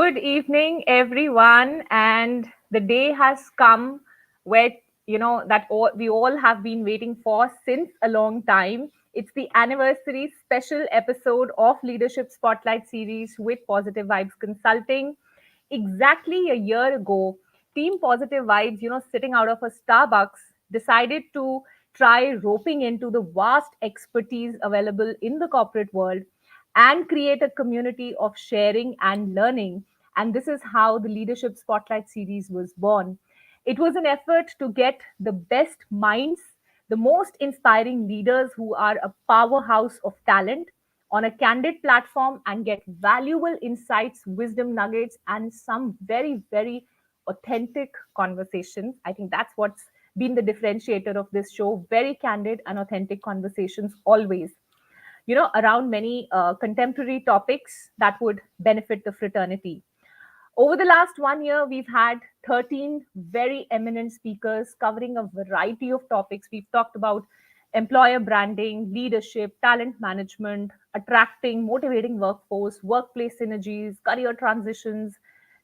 Good evening, everyone. And the day has come where, we all have been waiting for since a long time. It's the anniversary special episode of Leadership Spotlight series with Positive Vibes Consulting. Exactly a year ago, Team Positive Vibes, sitting out of a Starbucks, decided to try roping into the vast expertise available in the corporate world and create a community of sharing and learning. And this is how the Leadership Spotlight series was born. It was an effort to get the best minds, the most inspiring leaders who are a powerhouse of talent on a candid platform and get valuable insights, wisdom nuggets, and some very, very authentic conversations. I think that's what's been the differentiator of this show, very candid and authentic conversations always, around many contemporary topics that would benefit the fraternity. Over the last 1 year, we've had 13 very eminent speakers covering a variety of topics. We've talked about employer branding, leadership, talent management, attracting, motivating workforce, workplace synergies, career transitions,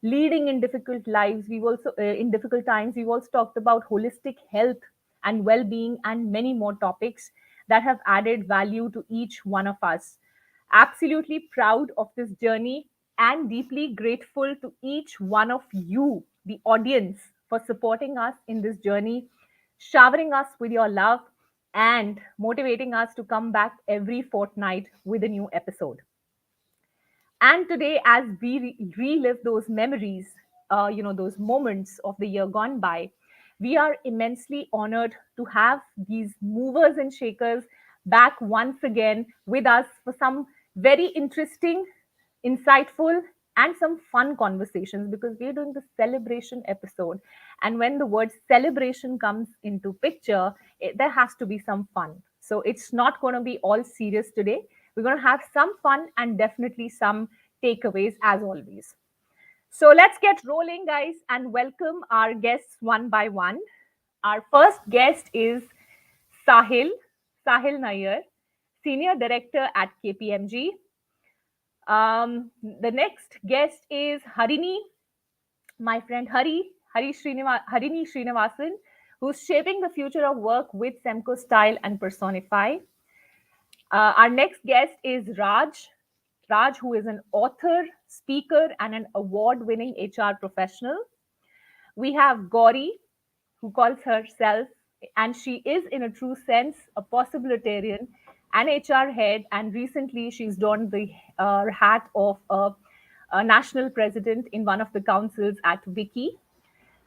leading in difficult lives. We've also, in difficult times, we've also talked about holistic health and well being and many more topics that have added value to each one of us. Absolutely proud of this journey and deeply grateful to each one of you, the audience, for supporting us in this journey, showering us with your love, and motivating us to come back every fortnight with a new episode. And today, as we relive those memories, those moments of the year gone by, we are immensely honored to have these movers and shakers back once again with us for some very interesting, insightful, and some fun conversations because we're doing the celebration episode. And when the word celebration comes into picture, there has to be some fun. So it's not going to be all serious today. We're going to have some fun and definitely some takeaways as always. So let's get rolling, guys, and welcome our guests one by one. Our first guest is Sahil, Sahil Nair, Senior Director at KPMG. The next guest is Harini, my friend Harini Srinivasan, who's shaping the future of work with Semco Style and Personify. Our next guest is Raj, who is an author, speaker, and an award winning HR professional. We have Gauri, who calls herself, and she is in a true sense, a possibilitarian, an HR head, and recently she's donned the hat of a national president in one of the councils at Wiki.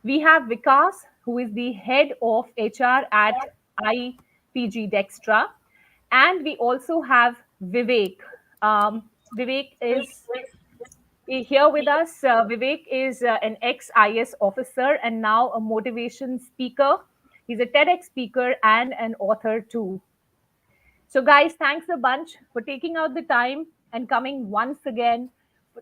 We have Vikas, who is the head of HR at IPG Dextra. And we also have Vivek. Vivek is here with us. Vivek is an ex IS officer and now a motivation speaker. He's a TEDx speaker and an author too. So, guys, thanks a bunch for taking out the time and coming once again,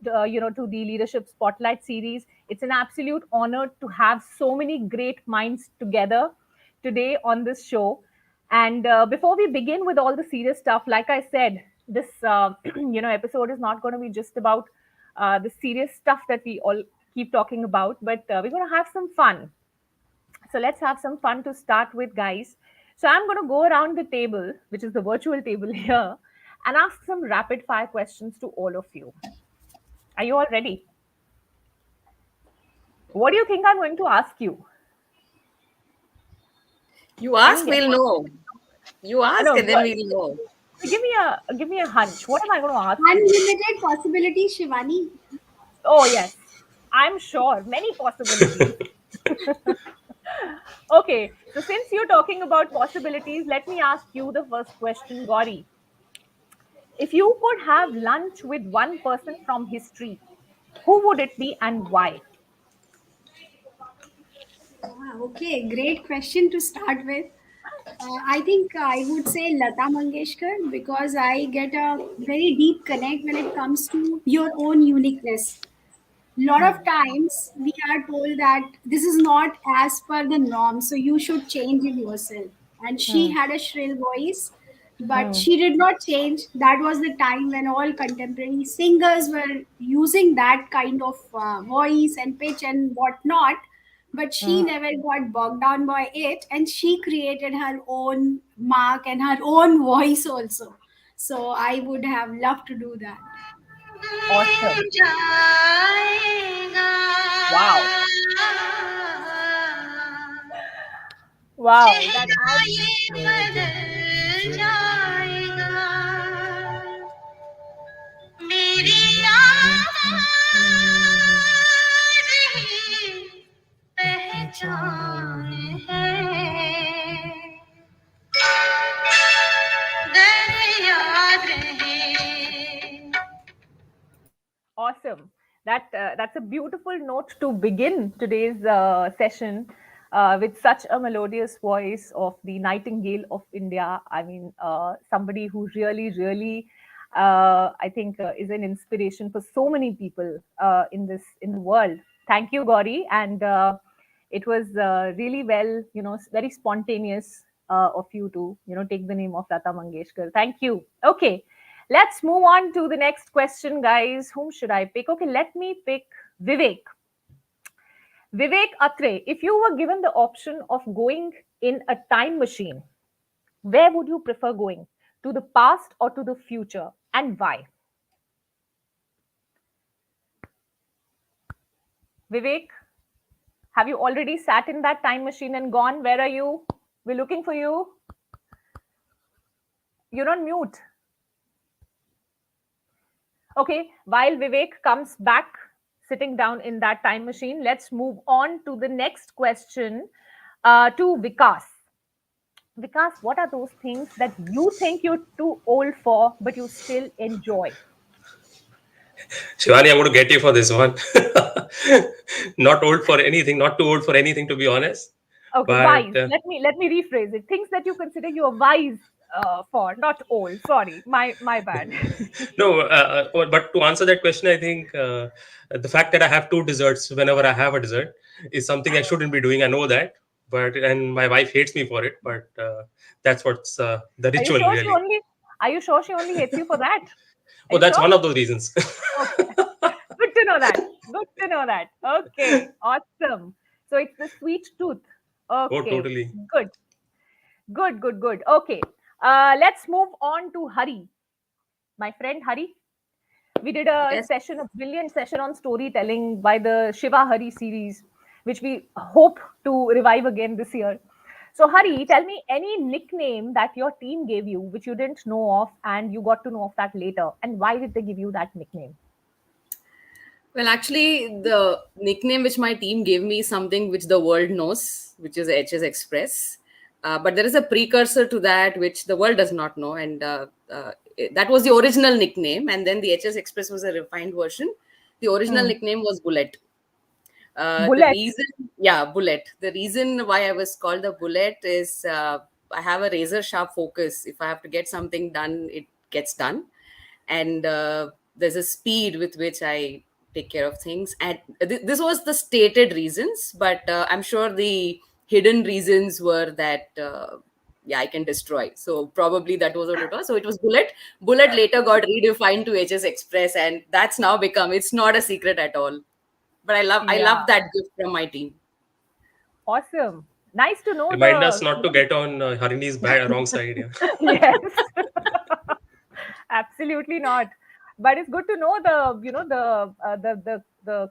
to the Leadership Spotlight series. It's an absolute honor to have so many great minds together today on this show. And before we begin with all the serious stuff, like I said, this episode is not going to be just about the serious stuff that we all keep talking about, but we're going to have some fun. So let's have some fun to start with, guys. So I'm going to go around the table, which is the virtual table here, and ask some rapid fire questions to all of you. Are you all ready? What do you think I'm going to ask you? You I ask, didn't get we'll it. know. You ask, No, and then we'll know. give me a hunch. What am I going to ask you? Unlimited possibilities, Shivani. Oh yes, I'm sure many possibilities. Okay, so since you're talking about possibilities, let me ask you the first question, Gauri. If you could have lunch with one person from history, who would it be and why? Okay, great question to start with. I think I would say Lata Mangeshkar because I get a very deep connect when it comes to your own uniqueness. Lot of times we are told that this is not as per the norm, so you should change it yourself. And she Hmm. had a shrill voice, but she did not change. That was the time when all contemporary singers were using that kind of voice and pitch and whatnot. But she never got bogged down by it, and she created her own mark and her own voice also. So I would have loved to do that. Awesome. Wow. Wow. That awesome. That's a beautiful note to begin today's session with such a melodious voice of the Nightingale of India. I mean, somebody who really, really, I think, is an inspiration for so many people in the world. Thank you, Gauri, and it was really well, very spontaneous of you to, take the name of Lata Mangeshkar. Thank you. Okay. Let's move on to the next question, guys. Whom should I pick? Okay, let me pick Vivek. Vivek Atre, if you were given the option of going in a time machine, where would you prefer going? To the past or to the future? And why? Vivek, have you already sat in that time machine and gone? Where are you? We're looking for you. You're on mute. Okay, while Vivek comes back sitting down in that time machine, let's move on to the next question to Vikas. Vikas, what are those things that you think you're too old for, but you still enjoy? Shivani, I'm going to get you for this one. Not old for anything, not too old for anything, to be honest. Okay, But wise. Let me rephrase it. Things that you consider you are wise for, not old. Sorry, my bad. no, but to answer that question, I think the fact that I have two desserts whenever I have a dessert is something I shouldn't be doing. I know that, and my wife hates me for it. But that's what's the Are you ritual, sure really. Are you sure she only hates you for that? Oh, that's one of those reasons. Okay. Good to know that. Good to know that. Okay. Awesome. So it's the sweet tooth. Oh, Okay. totally. Good. Good. Okay. Let's move on to Hari. My friend Hari. We did a brilliant session on storytelling by the Shiva Hari series, which we hope to revive again this year. So, Hari, tell me any nickname that your team gave you, which you didn't know of, and you got to know of that later. And why did they give you that nickname? Well, actually, the nickname which my team gave me is something which the world knows, which is HS Express. But there is a precursor to that which the world does not know, and that was the original nickname. And then the HS Express was a refined version. The original nickname was Bullet. Bullet. The reason, Bullet. The reason why I was called the Bullet is I have a razor sharp focus. If I have to get something done, it gets done, and there's a speed with which I take care of things. And this was the stated reasons, but I'm sure the hidden reasons were that I can destroy. So probably that was what it was. So it was Bullet. Bullet later got redefined to HS Express, and that's now become. It's not a secret at all. But I love that gift from my team. Awesome. Nice to know. Remind us not to get on Harini's wrong side. Yeah. Yes. Absolutely not. But it's good to know the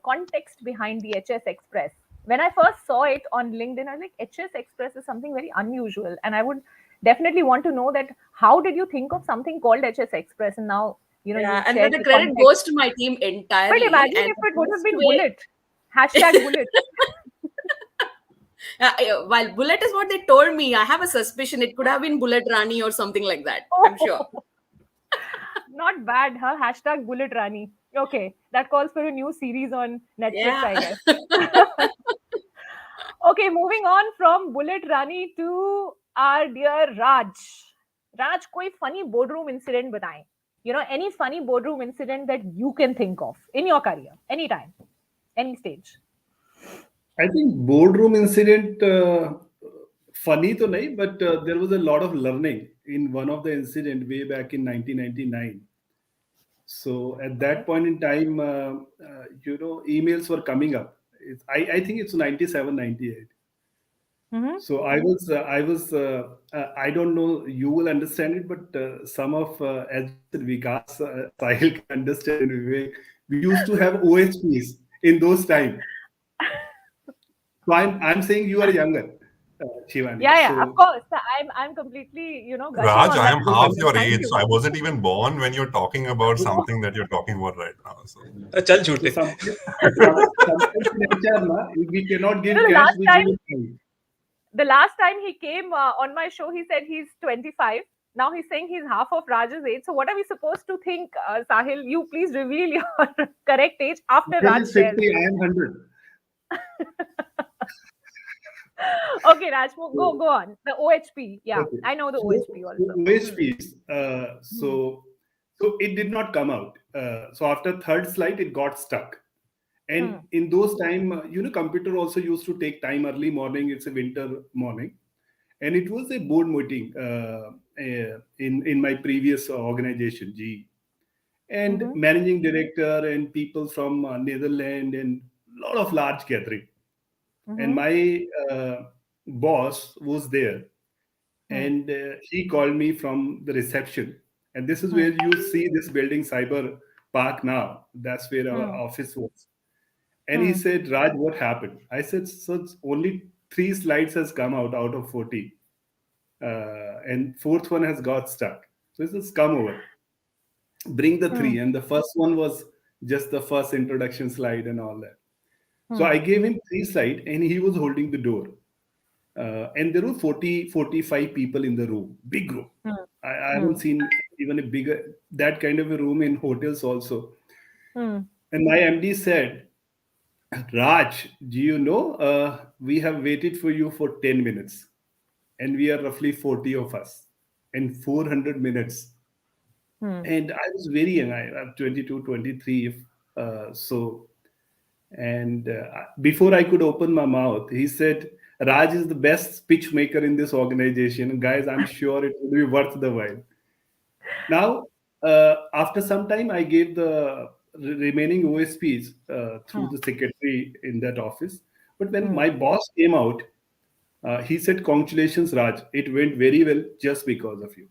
context behind the HS Express. When I first saw it on LinkedIn, I was like, HS Express is something very unusual, and I would definitely want to know that how did you think of something called HS Express, and now and then the credit goes to my team entirely. But imagine if it would have been Bullet. Hashtag Bullet. While Bullet is what they told me, I have a suspicion it could have been Bullet Rani or something like that. I'm sure. Not bad, huh? Hashtag Bullet Rani. Okay, that calls for a new series on Netflix, I guess. Okay, moving on from Bullet Rani to our dear Raj. Raj, koi funny boardroom incident bataएं. Any funny boardroom incident that you can think of in your career, anytime, any stage. I think boardroom incident, funny to nahi, but there was a lot of learning in one of the incident way back in 1999. So at that point in time, emails were coming up. I think it's 97, 98. Mm-hmm. So I don't know, you will understand it, but some of, as you said, Vikas, Sahil can understand, and Vivek, we used to have OHPs in those time. So I'm saying you are younger, Shivani. Yeah, of So course. I'm completely, gushing Raj, on I that am you half moment. your Thank age, you. so I wasn't even born when you're talking about something that you're talking about right now. So Chal so jhoote. sometimes in HR, we cannot You give know, the cash, last we time, give it time. the last time he came on my show, he said he's 25. Now he's saying he's half of Raj's age. So what are we supposed to think, Sahil? You please reveal your correct age after This Raj is shares. 50, I am 100. Okay, Raj, So, go on. The OHP. Yeah, okay. I know the So, OHP so also. OHPs, Hmm. so it did not come out. So after third slide, it got stuck. Hmm. And in those time, computer also used to take time early morning. It's a winter morning, and it was a board meeting in my previous organization, GE, and Mm-hmm. managing director and people from Netherlands and lot of large gathering. And Mm-hmm. my boss was there, Hmm. and he called me from the reception. And this is Hmm. where you see this building, Cyber Park now. That's where our Hmm. office was. And he Hmm. said, Raj, what happened? I said, so it's only 3 slides has come out of 40. And fourth one has got stuck. So he says, come over, bring the Hmm. three. And the first one was just the first introduction slide and all that. So Hmm. I gave him 3 slides and he was holding the door. And there were 40, 45 people in the room, big room. Hmm. I Hmm. haven't seen even a bigger, that kind of a room in hotels also. Hmm. And my MD said, Raj, do you know, we have waited for you for 10 minutes and we are roughly 40 of us and 400 minutes. Hmm. And I was very young, I'm 22, 23. And before I could open my mouth, he said, Raj is the best speech maker in this organization. Guys, I'm sure it will be worth the while. Now, after some time, I gave the remaining OSPs through Hmm. the secretary in that office. But when Hmm. my boss came out, he said, congratulations, Raj. It went very well just because of you.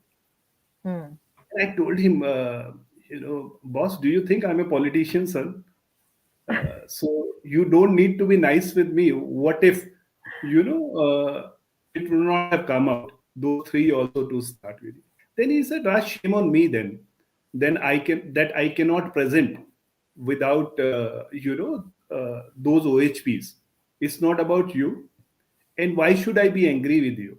Hmm. And I told him, boss, do you think I'm a politician, son? So you don't need to be nice with me. What if, it will not have come out, those three also to start with. Then he said, Raj, shame on me then. Then I cannot present without, those OHPs. It's not about you. And why should I be angry with you?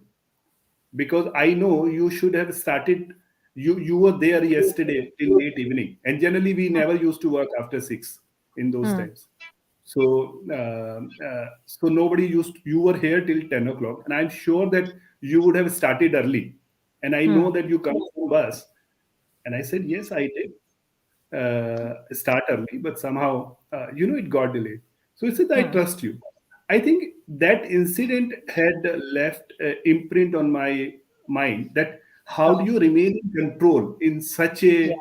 Because I know you should have started. You were there yesterday till late evening, and generally we never used to work after 6 in those Hmm. times. So nobody used. You were here till 10 o'clock, and I'm sure that you would have started early. And I Hmm. know that you come from bus. And I said, yes, I did start early, but somehow, it got delayed. So he said, I Hmm. trust you. I think that incident had left imprint on my mind that how do Sure. you remain in control in such a, Yeah.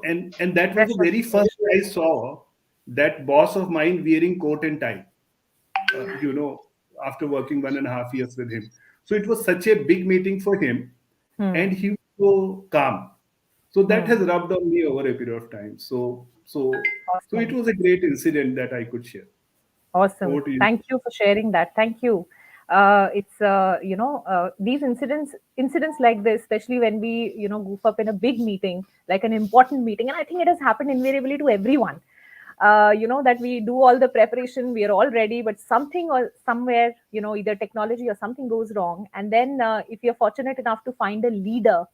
and that was the Pressure. very first I saw that boss of mine wearing coat and tie, uh, you know, after working 1.5 years with him. So it was such a big meeting for him, Hmm. and he was so calm. So that Hmm. has rubbed on me over a period of time. So it Awesome. was a great incident that I could share. Awesome. Over to you. Thank you for sharing that. Thank you. It's these incidents like this, especially when we goof up in a big meeting, like an important meeting, and I think it has happened invariably to everyone. That we do all the preparation, we are all ready, but something or somewhere, either technology or something goes wrong, and then if you're fortunate enough to find a leader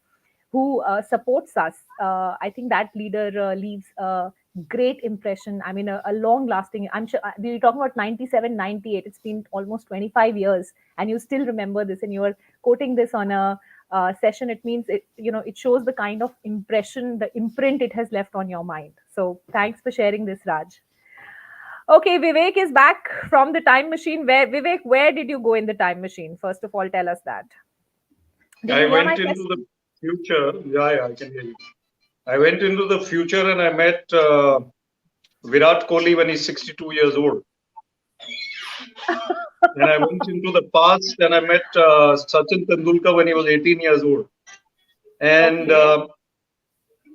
who supports us, I think that leader leaves a great impression. I mean, a long lasting. I'm sure we're talking about 97, 98. It's been almost 25 years, and you still remember this, and you're quoting this on a session. It means it shows the kind of impression, the imprint it has left on your mind. So thanks for sharing this, Raj. Okay, Vivek is back from the time machine. Where did you go in the time machine? First of all, tell us that. Did I you hear my went into question? the future. Yeah, I can hear you. I went into the future and I met Virat Kohli when he's 62 years old. And I went into the past and I met Sachin Tendulkar when he was 18 years old. And Okay.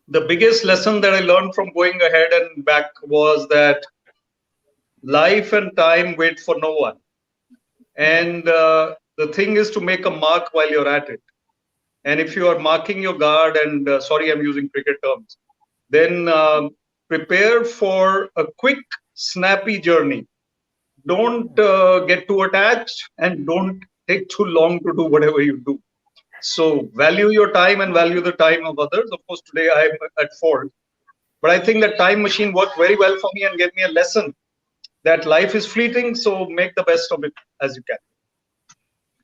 the biggest lesson that I learned from going ahead and back was that life and time wait for no one. And the thing is to make a mark while you're at it. And if you are marking your guard, and sorry, I'm using cricket terms, then prepare for a quick, snappy journey. Don't get too attached and don't take too long to do whatever you do. So value your time and value the time of others. Of course, today I'm at fault, but I think that time machine worked very well for me and gave me a lesson that life is fleeting. So make the best of it as you can.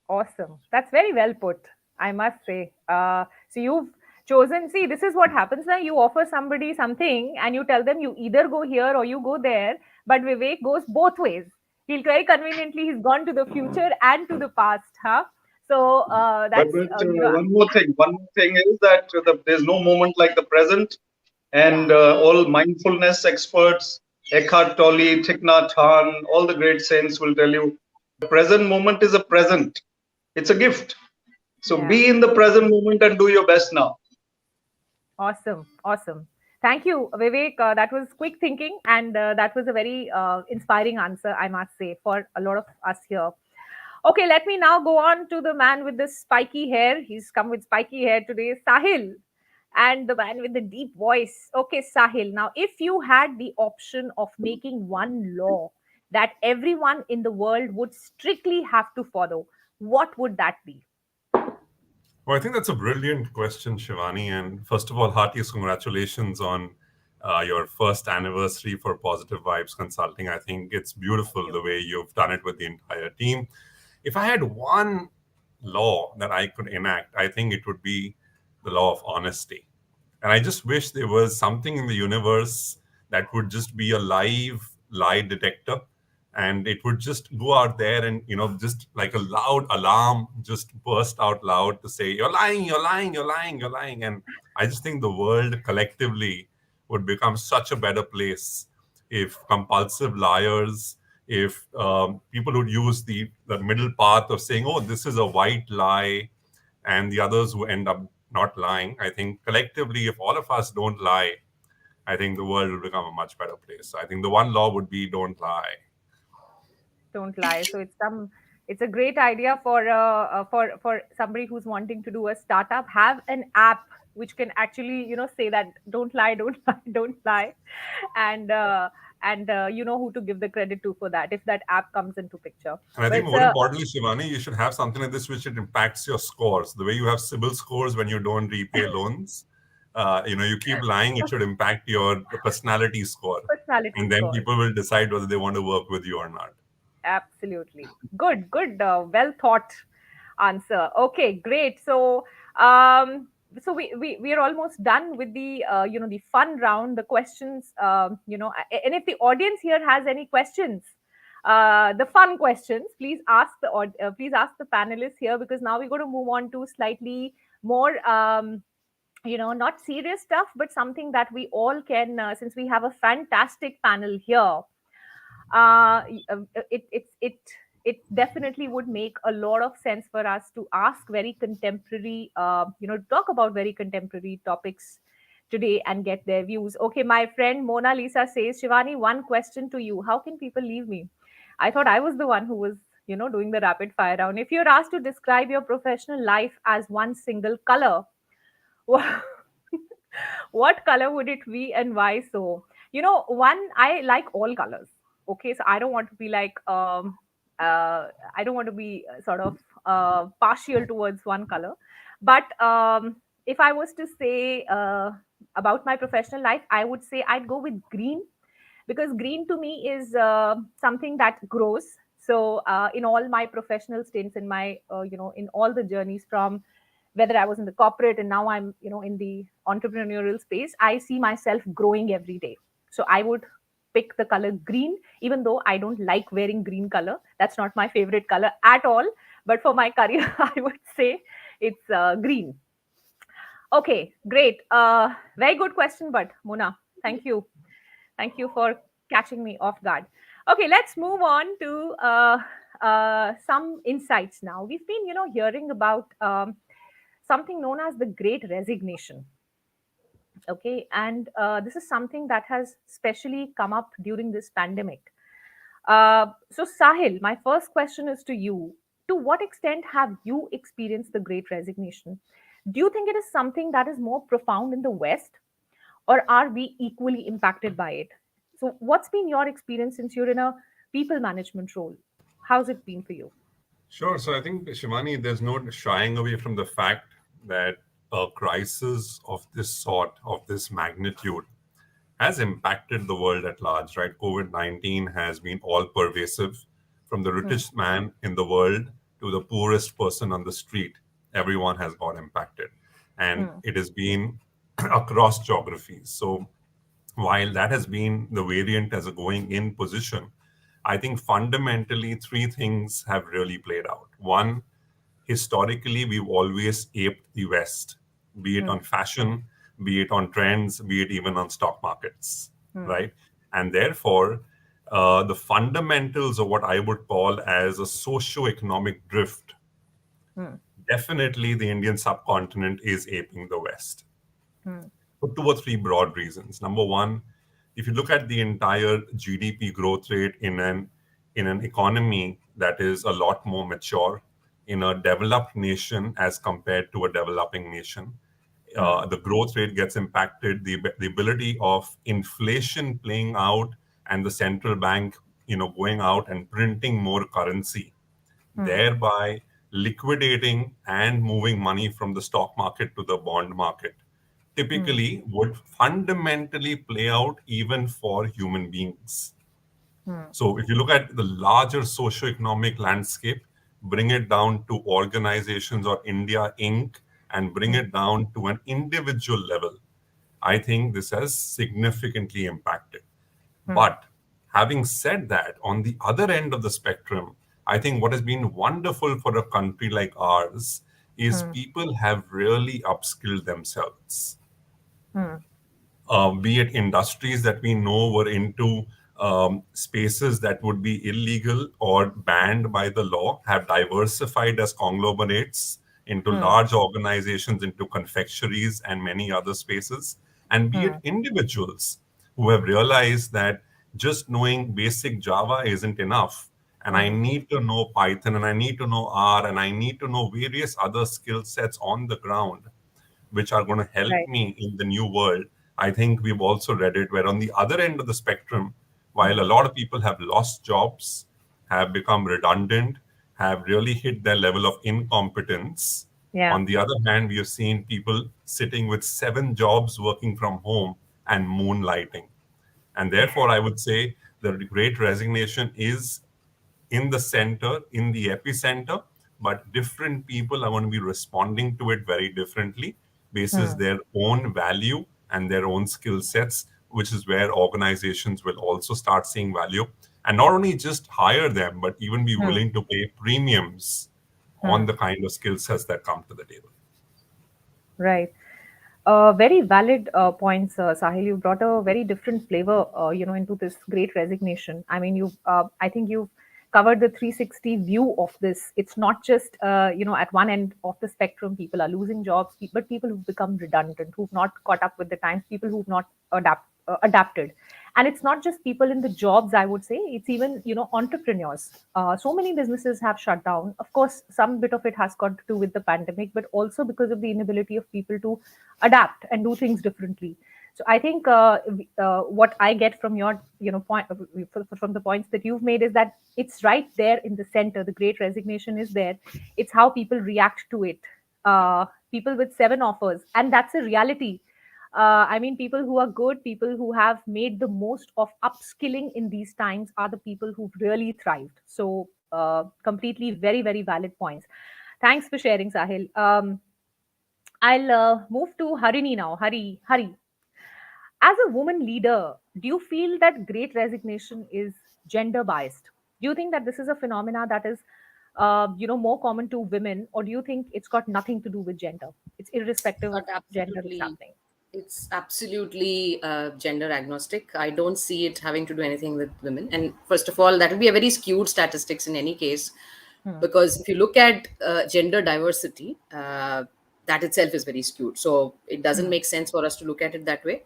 Awesome. That's very well put, I must say. So you've chosen, see, this is what happens now. You offer somebody something and you tell them you either go here or you go there. But Vivek goes both ways. He'll very conveniently, he's gone to the future and to the past, huh? So But, that's, one more thing is that there's no moment like the present. And all mindfulness experts, Eckhart Tolle, Thich Nhat Hanh, all the great saints will tell you, the present moment is a present. It's a gift. So Yeah. be in the present moment and do your best now. Awesome. Awesome. Thank you, Vivek. That was quick thinking, and that was a very inspiring answer, I must say, for a lot of us here. Okay, let me now go on to the man with the spiky hair. He's come with spiky hair today, Sahil, and the man with the deep voice. Okay, Sahil. Now, if you had the option of making one law that everyone in the world would strictly have to follow, what would that be? Well, I think that's a brilliant question, Shivani. And first of all, heartiest congratulations on your first anniversary for Positive Vibes Consulting. I think it's beautiful the way you've done it with the entire team. If I had one law that I could enact, I think it would be the law of honesty. And I just wish there was something in the universe that would just be a live lie detector, and it would just go out there and, just like a loud alarm just burst out loud to say, you're lying, you're lying, you're lying, you're lying. And I just think the world collectively would become such a better place if compulsive liars, if people would use the middle path of saying, oh, this is a white lie, and the others who end up not lying. I think collectively, if all of us don't lie, I think the world will become a much better place. So I think the one law would be don't lie. Don't lie. So it's a great idea for somebody who's wanting to do a startup. Have an app which can actually say that don't lie, don't lie, don't lie, and you know who to give the credit to for that if that app comes into picture. And I But think it's more importantly, Shivani, you should have something like this which it impacts your scores. The way you have CIBIL scores when you don't repay loans, you keep lying, it should impact your personality score. personality And then score. people will decide whether they want to work with you or not. Absolutely. Good, well thought answer. Okay, great. So we are almost done with the the fun round, the questions, and if the audience here has any questions, the fun questions, please ask the panelists here, because now we're going to move on to slightly more not serious stuff, but something that we all can, since we have a fantastic panel here. It definitely would make a lot of sense for us to ask very contemporary, talk about very contemporary topics today and get their views. Okay, my friend Mona Lisa says, Shivani, one question to you. How can people leave me? I thought I was the one who was, doing the rapid fire round. If you're asked to describe your professional life as one single color, what color would it be and why so? One, I like all colors. Okay, so I don't want to be like I don't want to be sort of partial towards one color. But if I was to say about my professional life, I would say I'd go with green, because green to me is something that grows. So in all my professional stints, in my in all the journeys, from whether I was in the corporate and now I'm in the entrepreneurial space, I see myself growing every day. So I would pick the color green, even though I don't like wearing green color. That's not my favorite color at all. But for my career, I would say it's green. Okay, great. Very good question, but Mona, thank you. Thank you for catching me off guard. Okay, let's move on to some insights now. We've been, hearing about something known as the Great Resignation. Okay, and this is something that has specially come up during this pandemic. So, Sahil, my first question is to you. To what extent have you experienced the Great Resignation? Do you think it is something that is more profound in the West, or are we equally impacted by it? So, what's been your experience since you're in a people management role? How's it been for you? Sure. So I think, Shivani, there's no shying away from the fact that a crisis of this sort, of this magnitude, has impacted the world at large, right? COVID-19 has been all pervasive, from the richest man in the world to the poorest person on the street. Everyone has got impacted. And it has been across geographies. So while that has been the variant as a going in position, I think fundamentally three things have really played out. One, historically, we've always aped the West, be it on fashion, be it on trends, be it even on stock markets, right? And therefore, the fundamentals of what I would call as a socio-economic drift, definitely the Indian subcontinent is aping the West. For two or three broad reasons. Number one, if you look at the entire GDP growth rate in an economy that is a lot more mature, in a developed nation as compared to a developing nation, the growth rate gets impacted. The ability of inflation playing out and the central bank, going out and printing more currency, thereby liquidating and moving money from the stock market to the bond market, typically would fundamentally play out even for human beings. So if you look at the larger socioeconomic landscape, bring it down to organizations or India Inc., and bring it down to an individual level, I think this has significantly impacted. But having said that, on the other end of the spectrum, I think what has been wonderful for a country like ours is people have really upskilled themselves. Be it industries that we know were into spaces that would be illegal or banned by the law, have diversified as conglomerates into large organizations, into confectionaries and many other spaces. And be it individuals who have realized that just knowing basic Java isn't enough. And I need to know Python, and I need to know R, and I need to know various other skill sets on the ground, which are going to help me in the new world. I think we've also read it where on the other end of the spectrum, while a lot of people have lost jobs, have become redundant, have really hit their level of incompetence. On the other hand, we have seen people sitting with 7 jobs working from home and moonlighting. And therefore, I would say the Great Resignation is in the center, in the epicenter, but different people are going to be responding to it very differently, basis their own value and their own skill sets, which is where organizations will also start seeing value. And not only just hire them, but even be willing to pay premiums on the kind of skill sets that come to the table. Right. Very valid points, Sahil. You brought a very different flavor, into this Great Resignation. I mean, I think you've covered the 360 view of this. It's not just, at one end of the spectrum, people are losing jobs, but people who've become redundant, who've not caught up with the times, people who've not adapted. And it's not just people in the jobs, I would say, it's even, entrepreneurs. So many businesses have shut down. Of course, some bit of it has got to do with the pandemic, but also because of the inability of people to adapt and do things differently. So I think what I get from your, point, from the points that you've made is that it's right there in the center. The Great Resignation is there. It's how people react to it. People with 7 offers, and that's a reality. I mean, people who are good, people who have made the most of upskilling in these times are the people who've really thrived. So completely very, very valid points. Thanks for sharing, Sahil. I'll move to Harini now. Hari, as a woman leader, do you feel that great resignation is gender biased? Do you think that this is a phenomena that is more common to women, or do you think it's got nothing to do with gender? It's irrespective of But gender, it's absolutely, happening. it's absolutely gender agnostic. I don't see it having to do anything with women. And first of all, that would be a very skewed statistics in any case, because if you look at gender diversity, that itself is very skewed. So it doesn't make sense for us to look at it that way.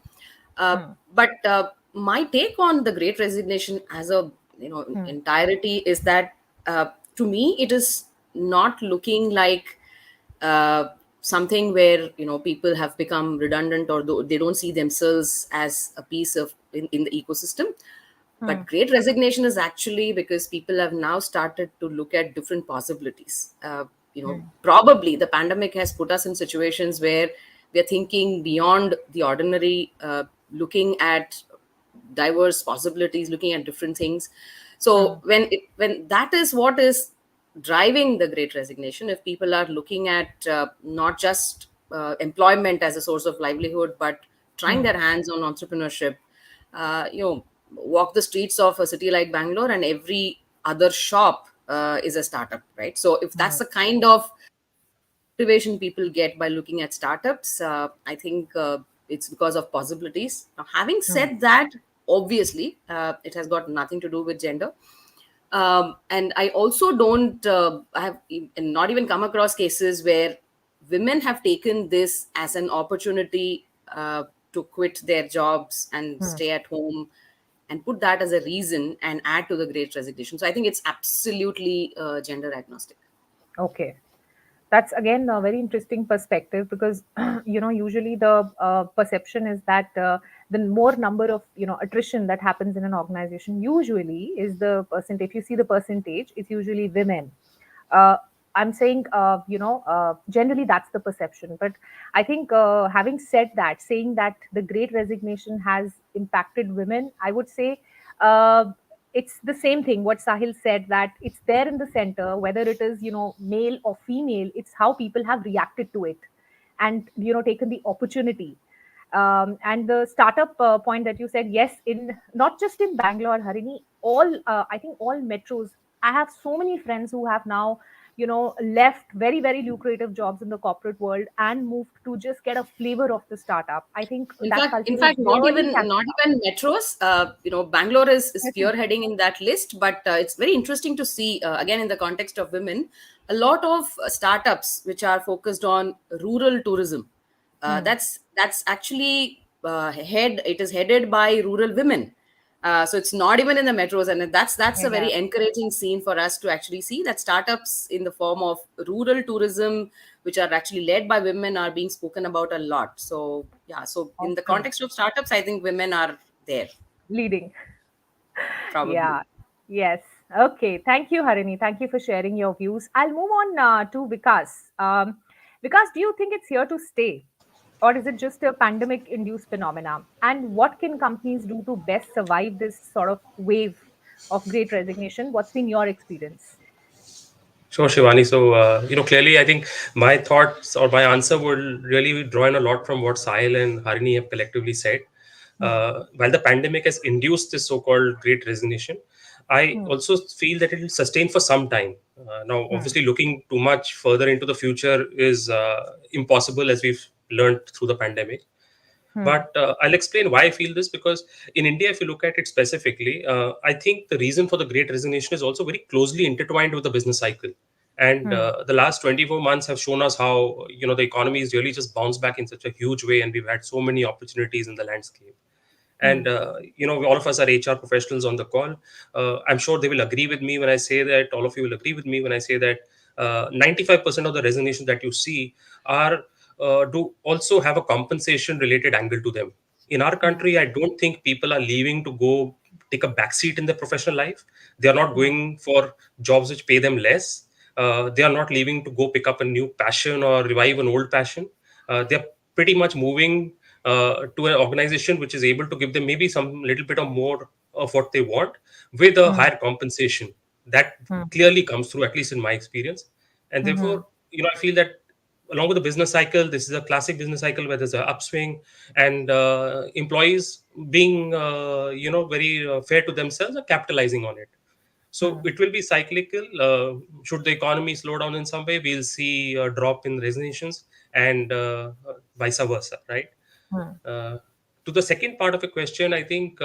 But my take on the Great Resignation as a entirety is that to me it is not looking like something where people have become redundant, or they don't see themselves as a piece of in the ecosystem. But Great Resignation is actually because people have now started to look at different possibilities. Probably the pandemic has put us in situations where we are thinking beyond the ordinary, looking at diverse possibilities, looking at different things. So when that is what is driving the Great Resignation, if people are looking at not just employment as a source of livelihood, but trying their hands on entrepreneurship, walk the streets of a city like Bangalore, and every other shop is a startup, right? So if that's the kind of motivation people get by looking at startups, I think it's because of possibilities. Now, having said that, obviously, it has got nothing to do with gender. And I also don't, I have not even come across cases where women have taken this as an opportunity to quit their jobs and stay at home and put that as a reason and add to the Great Resignation. So I think it's absolutely gender agnostic. Okay. That's again a very interesting perspective, because usually the perception is that the more number of attrition that happens in an organization usually is the percent. If you see the percentage, it's usually women. uh, I'm saying generally that's the perception, but I think having said that, saying that the Great Resignation has impacted women, I would say uh, it's the same thing what Sahil said, that it's there in the center, whether it is male or female. It's how people have reacted to it and taken the opportunity. And the startup point that you said, yes, in not just in Bangalore, Harini, all I think all metros. I have so many friends who have now left very very lucrative jobs in the corporate world and moved to just get a flavor of the startup. I think that In culture is fact, really not catching up. even metros. Bangalore is Definitely. spearheading in that list. But it's very interesting to see again in the context of women, a lot of startups which are focused on rural tourism. That's actually it is headed by rural women. So it's not even in the metros, and that's a Yeah. very encouraging scene for us to actually see that startups in the form of rural tourism, which are actually led by women, are being spoken about a lot. So yeah, so in the Awesome. context of startups, I think women are there Leading. probably. Yeah. Yes. Okay. Thank you, Harini. Thank you for sharing your views. I'll move on to Vikas. Vikas, do you think it's here to stay, or is it just a pandemic-induced phenomena? And what can companies do to best survive this sort of wave of Great Resignation? What's been your experience? Sure, Shivani. So, clearly, I think my thoughts or my answer will really draw in a lot from what Sahil and Harini have collectively said. While the pandemic has induced this so-called Great Resignation, I also feel that it will sustain for some time. Now, obviously, looking too much further into the future is impossible, as we've learned through the pandemic. But I'll explain why I feel this, because in India, if you look at it specifically, I think the reason for the Great Resignation is also very closely intertwined with the business cycle. And the last 24 months have shown us how the economy is really just bounced back in such a huge way, and we've had so many opportunities in the landscape. And all of us are HR professionals on the call. I'm sure they will agree with me when I say that. All of you will agree with me when I say that 95% of the resignations that you see are do also have a compensation related angle to them. In our country, I don't think people are leaving to go take a backseat in their professional life. They are not going for jobs which pay them less. They are not leaving to go pick up a new passion or revive an old passion. They're pretty much moving to an organization which is able to give them maybe some little bit of more of what they want with a higher compensation. That clearly comes through, at least in my experience. And therefore, I feel that along with the business cycle, this is a classic business cycle where there's an upswing, and employees being very fair to themselves are capitalizing on it. So it will be cyclical. Should the economy slow down in some way, we'll see a drop in resignations, and vice versa, right? To the second part of the question, I think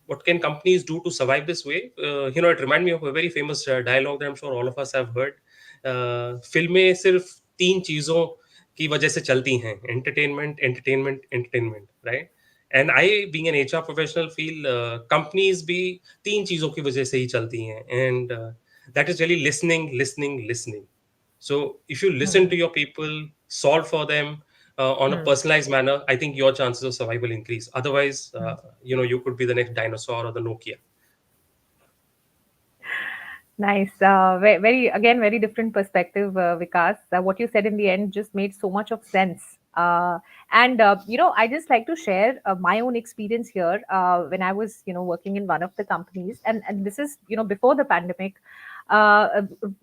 what can companies do to survive this way? It reminded me of a very famous dialogue that I'm sure all of us have heard. फिल्में सिर्फ 3 चीजों की वजह से चलती हैं: entertainment, entertainment, entertainment, right? And I, being an HR professional, feel companies भी 3 चीजों की वजह से ही चलती हैं, and that is really listening, listening, listening. So if you listen to your people, solve for them on a personalized manner, I think your chances of survival increase. Otherwise, you could be the next dinosaur or the Nokia. Nice. Very different perspective, Vikas. What you said in the end just made so much of sense. I just like to share my own experience here when I was, working in one of the companies. And this is, before the pandemic.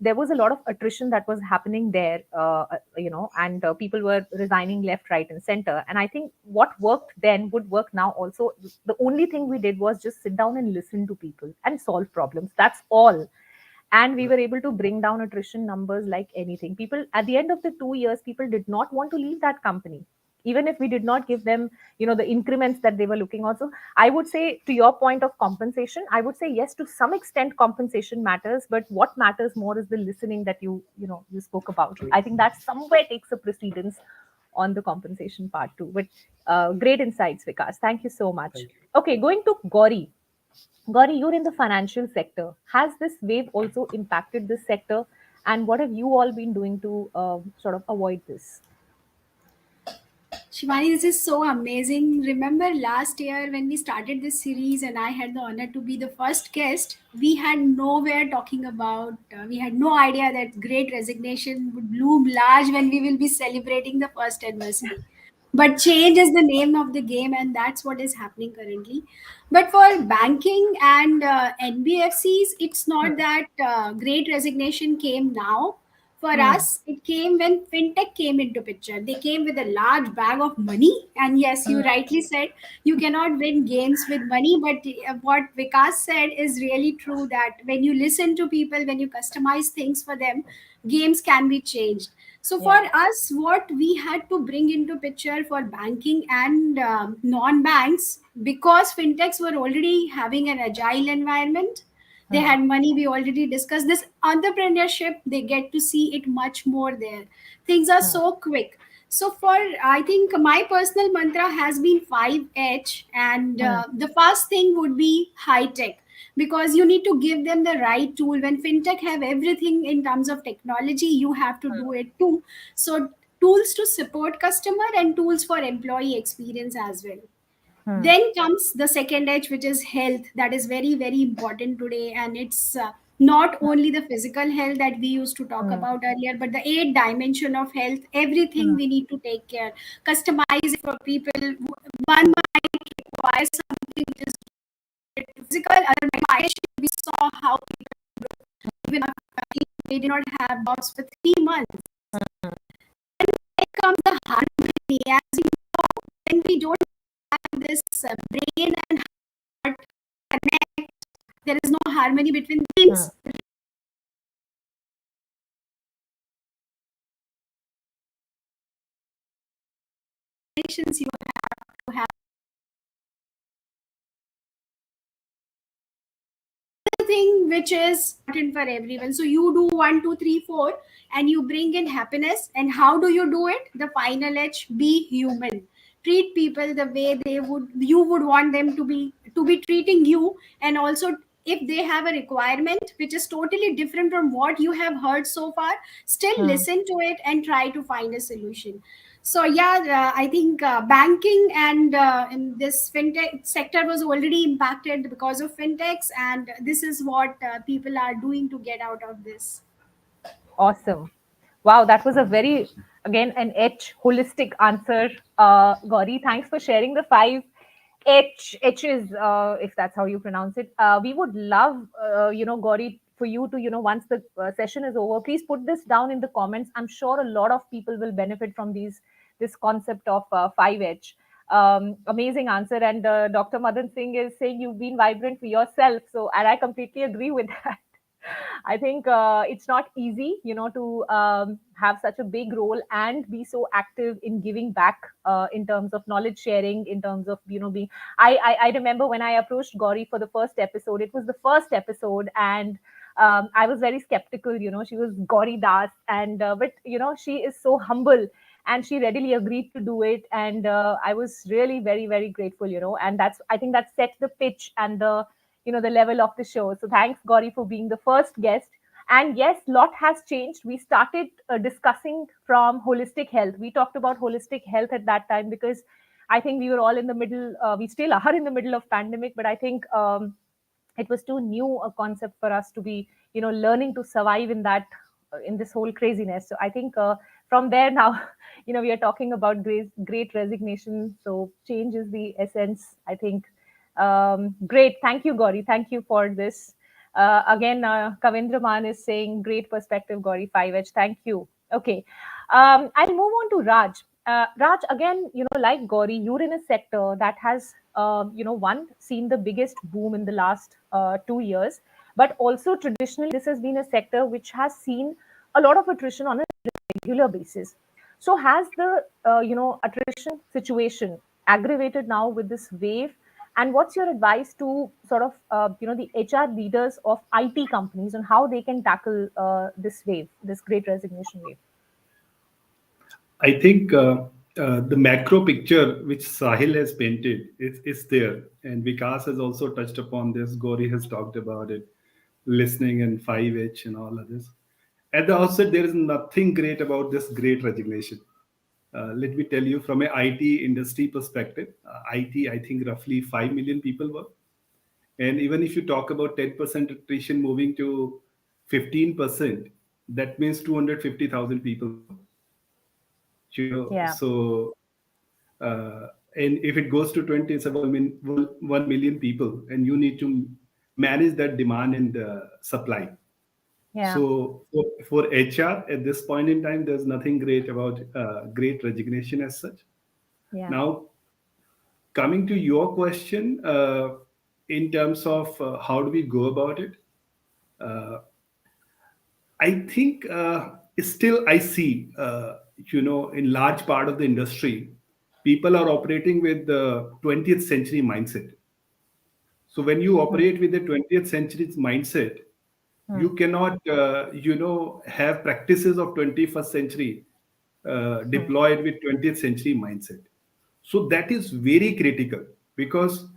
There was a lot of attrition that was happening there, and people were resigning left, right, and center. And I think what worked then would work now also. The only thing we did was just sit down and listen to people and solve problems. That's all. And we were able to bring down attrition numbers like anything. People, at the end of the 2 years, people did not want to leave that company, even if we did not give them, the increments that they were looking on. So I would say, to your point of compensation, I would say yes, to some extent compensation matters, but what matters more is the listening that you spoke about. I think that somewhere takes a precedence on the compensation part too. But great insights, Vikas. Thank you so much. Okay, going to Gauri. Gauri, you're in the financial sector. Has this wave also impacted this sector? And what have you all been doing to sort of avoid this? Shivani, this is so amazing. Remember last year when we started this series and I had the honor to be the first guest, we had nowhere talking about, we had no idea that Great Resignation would loom large when we will be celebrating the first anniversary. But change is the name of the game, and that's what is happening currently. But for banking and NBFCs, it's not that Great Resignation came now. For us, it came when fintech came into picture. They came with a large bag of money, and yes, you rightly said you cannot win games with money. But what Vikas said is really true, that when you listen to people, when you customize things for them, games can be changed. So for us, what we had to bring into picture for banking and non-banks, because fintechs were already having an agile environment, they had money, we already discussed this entrepreneurship, they get to see it much more there. Things are so quick. So for, I think my personal mantra has been 5H, and the first thing would be high tech, because you need to give them the right tool. When fintech have everything in terms of technology, you have to do it too. So tools to support customer and tools for employee experience as well. Then comes the second H, which is health. That is very, very important today. And it's not only the physical health that we used to talk about earlier, but the 8 dimension of health, everything we need to take care. Customize it for people. One might require something which is physical, other might we saw how people, even they did not have jobs for 3 months. And then comes the harmony. As you know, when we don't have this brain and heart connect, there is no harmony between things. Relations you have to have. Thing which is important for everyone. So you do 1, 2, 3, 4, and you bring in happiness. And how do you do it? The final H, be human. Treat people the way you would want them to be treating you. And also, if they have a requirement which is totally different from what you have heard so far, still listen to it and try to find a solution. So I think banking and in this fintech sector was already impacted because of fintechs, and this is what people are doing to get out of this. Awesome. Wow, that was a very, again, an H holistic answer, Gauri. Thanks for sharing the 5 H's, if that's how you pronounce it. We would love, Gauri, for you to, once the session is over, please put this down in the comments. I'm sure a lot of people will benefit from this concept of 5H. Amazing answer. And Dr. Madan Singh is saying you've been vibrant for yourself. So, and I completely agree with that. I think it's not easy, to have such a big role and be so active in giving back in terms of knowledge sharing, in terms of, being. I remember when I approached Gauri for the first episode, it was the first episode, and I was very skeptical. She was Gauri Das, and but she is so humble, and she readily agreed to do it, and I was really very, very grateful. And I think that set the pitch and the level of the show. So thanks, Gauri, for being the first guest. And yes, lot has changed. We started discussing from holistic health. We talked about holistic health at that time because I think we were all in the middle. We still are in the middle of pandemic, but I think it was too new a concept for us to be, learning to survive in that, in this whole craziness. So I think from there now, we are talking about great resignation. So change is the essence, I think. Great. Thank you, Gauri. Thank you for this. Again, Kavindra Man is saying, great perspective, Gauri, 5H. Thank you. Okay. I'll move on to Raj. Raj, again, like Gauri, you're in a sector that has, seen the biggest boom in the last 2 years, but also traditionally, this has been a sector which has seen a lot of attrition on a regular basis. So has the, attrition situation aggravated now with this wave? And what's your advice to sort of, the HR leaders of IT companies on how they can tackle this wave, this great resignation wave? I think the macro picture which Sahil has painted is there. And Vikas has also touched upon this. Gauri has talked about it, listening and 5H and all of this. At the outset, there is nothing great about this great resignation. Let me tell you, from an IT industry perspective, IT, I think roughly 5 million people work. And even if you talk about 10% attrition moving to 15%, that means 250,000 people. Yeah. So, and if it goes to 20, it's about 1 million people, and you need to manage that demand and the supply. Yeah. So for HR at this point in time, there's nothing great about great resignation as such. Yeah. Now, coming to your question, in terms of how do we go about it, I think still I see, in large part of the industry, people are operating with the 20th century mindset. So when you operate with the 20th century mindset, you cannot, have practices of 21st century deployed with 20th century mindset. So that is very critical, because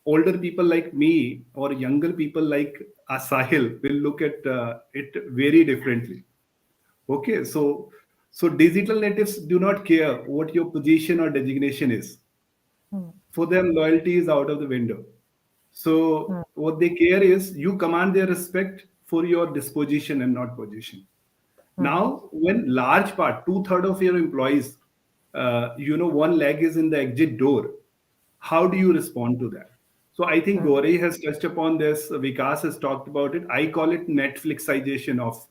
older people like me or younger people like Sahil will look at it very differently. Okay, so digital natives do not care what your position or designation is. For them, loyalty is out of the window. So what they care is you command their respect for your disposition and not position. Now, when large part, 2/3 of your employees, one leg is in the exit door, how do you respond to that? So I think Gauri has touched upon this. Vikas has talked about it. I call it Netflixization of,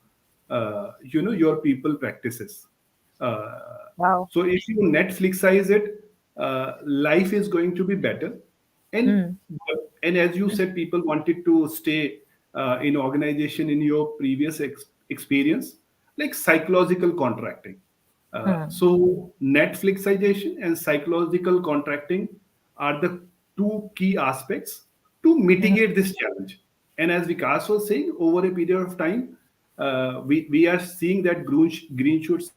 your people practices. Wow. So if you Netflixize it, life is going to be better. And as you said, people wanted to stay in organization in your previous experience, like psychological contracting. So Netflixization and psychological contracting are the two key aspects to mitigate this challenge. And as Vikas was saying, over a period of time, we are seeing that green shoots.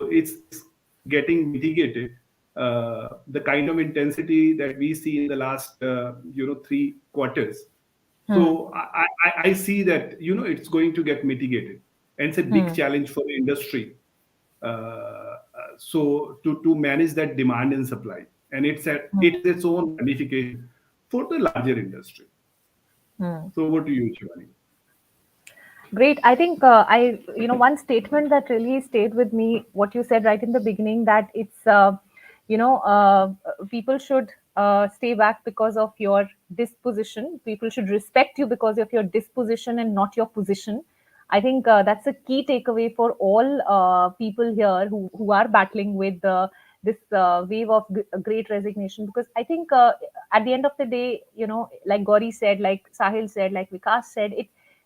It's getting mitigated. The kind of intensity that we see in the last 3 quarters. So I see that it's going to get mitigated, and it's a big challenge for the industry. So to manage that demand and supply, and it's its own ramification for the larger industry. So what do you, Shivani? Great. I think one statement that really stayed with me, what you said right in the beginning, that it's people should stay back because of your disposition. People should respect you because of your disposition and not your position. I think that's a key takeaway for all people here who are battling with this wave of great resignation. Because I think at the end of the day, like Gauri said, like Sahil said, like Vikas said,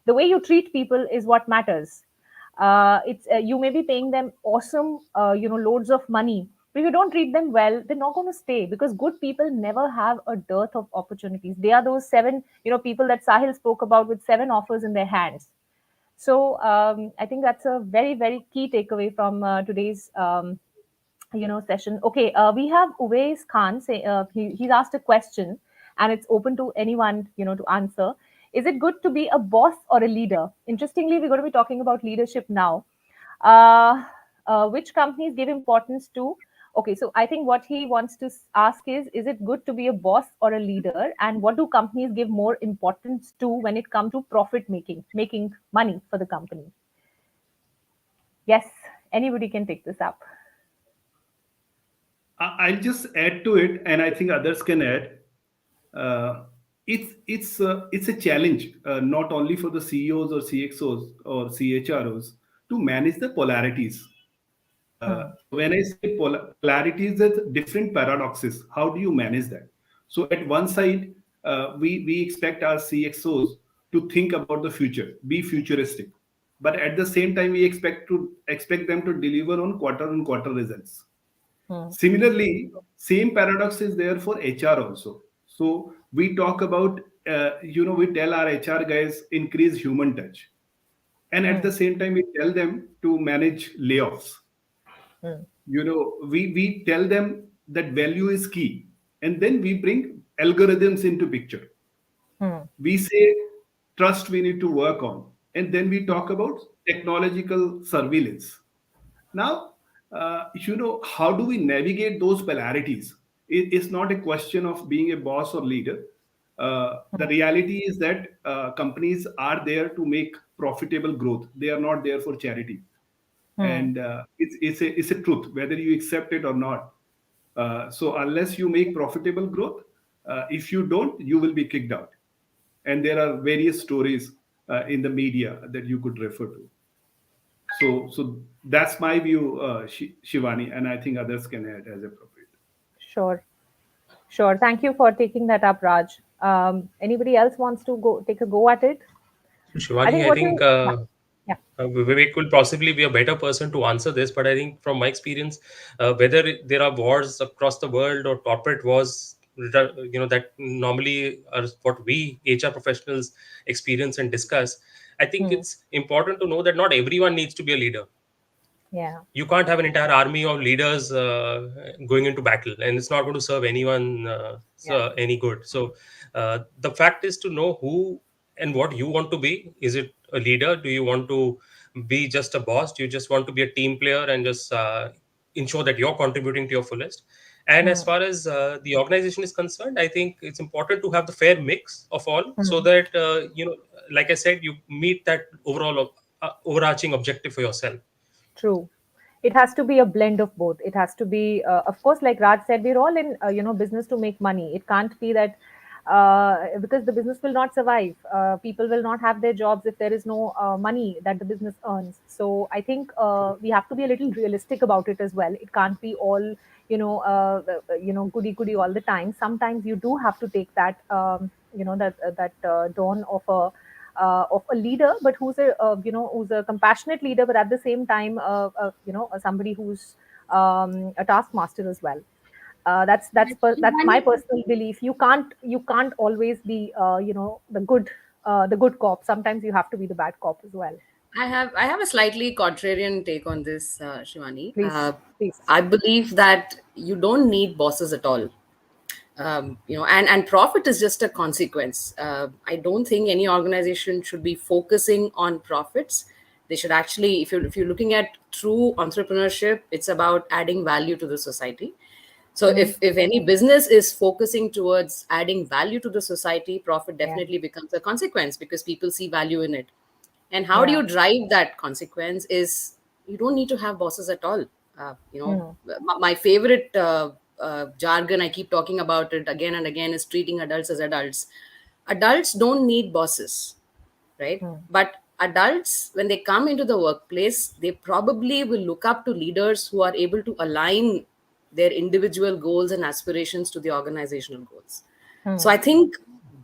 the way you treat people is what matters. It's You may be paying them awesome, loads of money, but if you don't treat them well, they're not going to stay, because good people never have a dearth of opportunities. They are those seven, people that Sahil spoke about with 7 offers in their hands. So I think that's a very, very key takeaway from today's session. Okay, we have Uwais Khan say he's asked a question, and it's open to anyone to answer. Is it good to be a boss or a leader? Interestingly, we're going to be talking about leadership now. Which companies give importance to? Okay, so I think what he wants to ask is it good to be a boss or a leader, and what do companies give more importance to when it comes to profit making money for the company? Yes, anybody can take this up. I'll just add to it, and I think others can add. It's a challenge, not only for the CEOs or CXOs or CHROs to manage the polarities. When I say polarities, there's different paradoxes. How do you manage that? So at one side, we expect our CXOs to think about the future, be futuristic, but at the same time, we expect them to deliver on quarter results. Similarly, same paradox is there for HR also. So we talk about, we tell our HR guys increase human touch, and at the same time we tell them to manage layoffs. We tell them that value is key, and then we bring algorithms into picture. We say trust we need to work on, and then we talk about technological surveillance. Now, how do we navigate those polarities? It's not a question of being a boss or leader. The reality is that companies are there to make profitable growth. They are not there for charity. And it's a truth, whether you accept it or not. So unless you make profitable growth, if you don't, you will be kicked out. And there are various stories in the media that you could refer to. So that's my view, Shivani, and I think others can add as appropriate. Sure. Thank you for taking that up, Raj. Anybody else wants to take a go at it? Shivani, I think Vivek will possibly be a better person to answer this, but I think from my experience, whether there are wars across the world or corporate wars, that normally are what we HR professionals experience and discuss. I think it's important to know that not everyone needs to be a leader. Yeah. You can't have an entire army of leaders going into battle, and it's not going to serve anyone any good. So the fact is to know who and what you want to be. Is it a leader? Do you want to be just a boss? Do you just want to be a team player and just ensure that you're contributing to your fullest? And as far as the organization is concerned, I think it's important to have the fair mix of all, so that like I said, you meet that overall overarching objective for yourself. True. It has to be a blend of both. It has to be, of course, like Raj said, we're all in, business to make money. It can't be that because the business will not survive. People will not have their jobs if there is no money that the business earns. So I think we have to be a little realistic about it as well. It can't be all, goody all the time. Sometimes you do have to take that, dawn of a leader, but who's a compassionate leader, but at the same time, somebody who's a taskmaster as well. That's my personal belief. You can't always be the good cop. Sometimes you have to be the bad cop as well. I have a slightly contrarian take on this, Shivani. Please. I believe that you don't need bosses at all. And profit is just a consequence. I don't think any organization should be focusing on profits. They should actually, if you're looking at true entrepreneurship, it's about adding value to the society. So if any business is focusing towards adding value to the society, profit definitely becomes a consequence because people see value in it. And how do you drive that consequence is you don't need to have bosses at all. My favorite jargon, I keep talking about it again and again, is treating adults as adults. Adults don't need bosses, right? But adults, when they come into the workplace, they probably will look up to leaders who are able to align their individual goals and aspirations to the organizational goals. So I think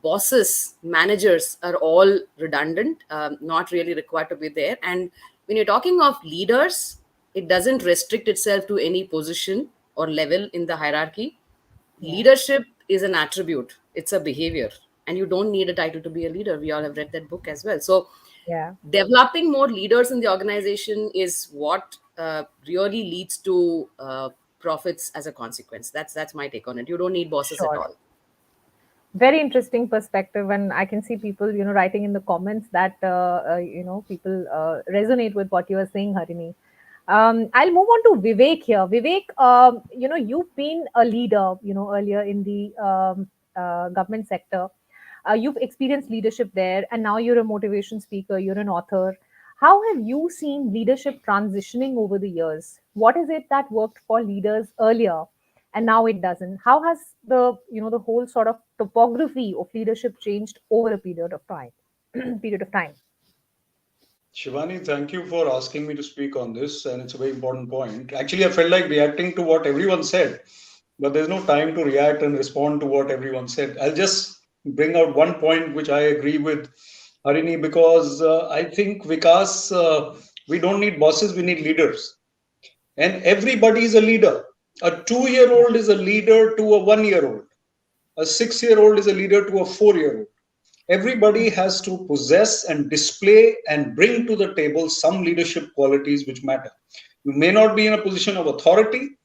bosses, managers are all redundant, not really required to be there. And when you're talking of leaders, it doesn't restrict itself to any position or level in the hierarchy. Leadership is an attribute, it's a behavior, and you don't need a title to be a leader. We all have read that book as well. So developing more leaders in the organization is what really leads to profits as a consequence. That's my take on it. You don't need bosses at all. Very interesting perspective, and I can see people, writing in the comments that people resonate with what you are saying, Harini. I'll move on to Vivek here. Vivek, you've been a leader, earlier in the government sector. You've experienced leadership there, and now you're a motivation speaker, you're an author. How have you seen leadership transitioning over the years? What is it that worked for leaders earlier and now it doesn't? How has the whole sort of topography of leadership changed over a period of time? Shivani, thank you for asking me to speak on this, and it's a very important point. Actually, I felt like reacting to what everyone said, but there's no time to react and respond to what everyone said. I'll just bring out one point which I agree with Harini, because I think, Vikas, we don't need bosses, we need leaders. And everybody is a leader. A 2-year-old is a leader to a 1-year-old. A 6-year-old is a leader to a 4-year-old. Everybody has to possess and display and bring to the table some leadership qualities which matter. You may not be in a position of authority,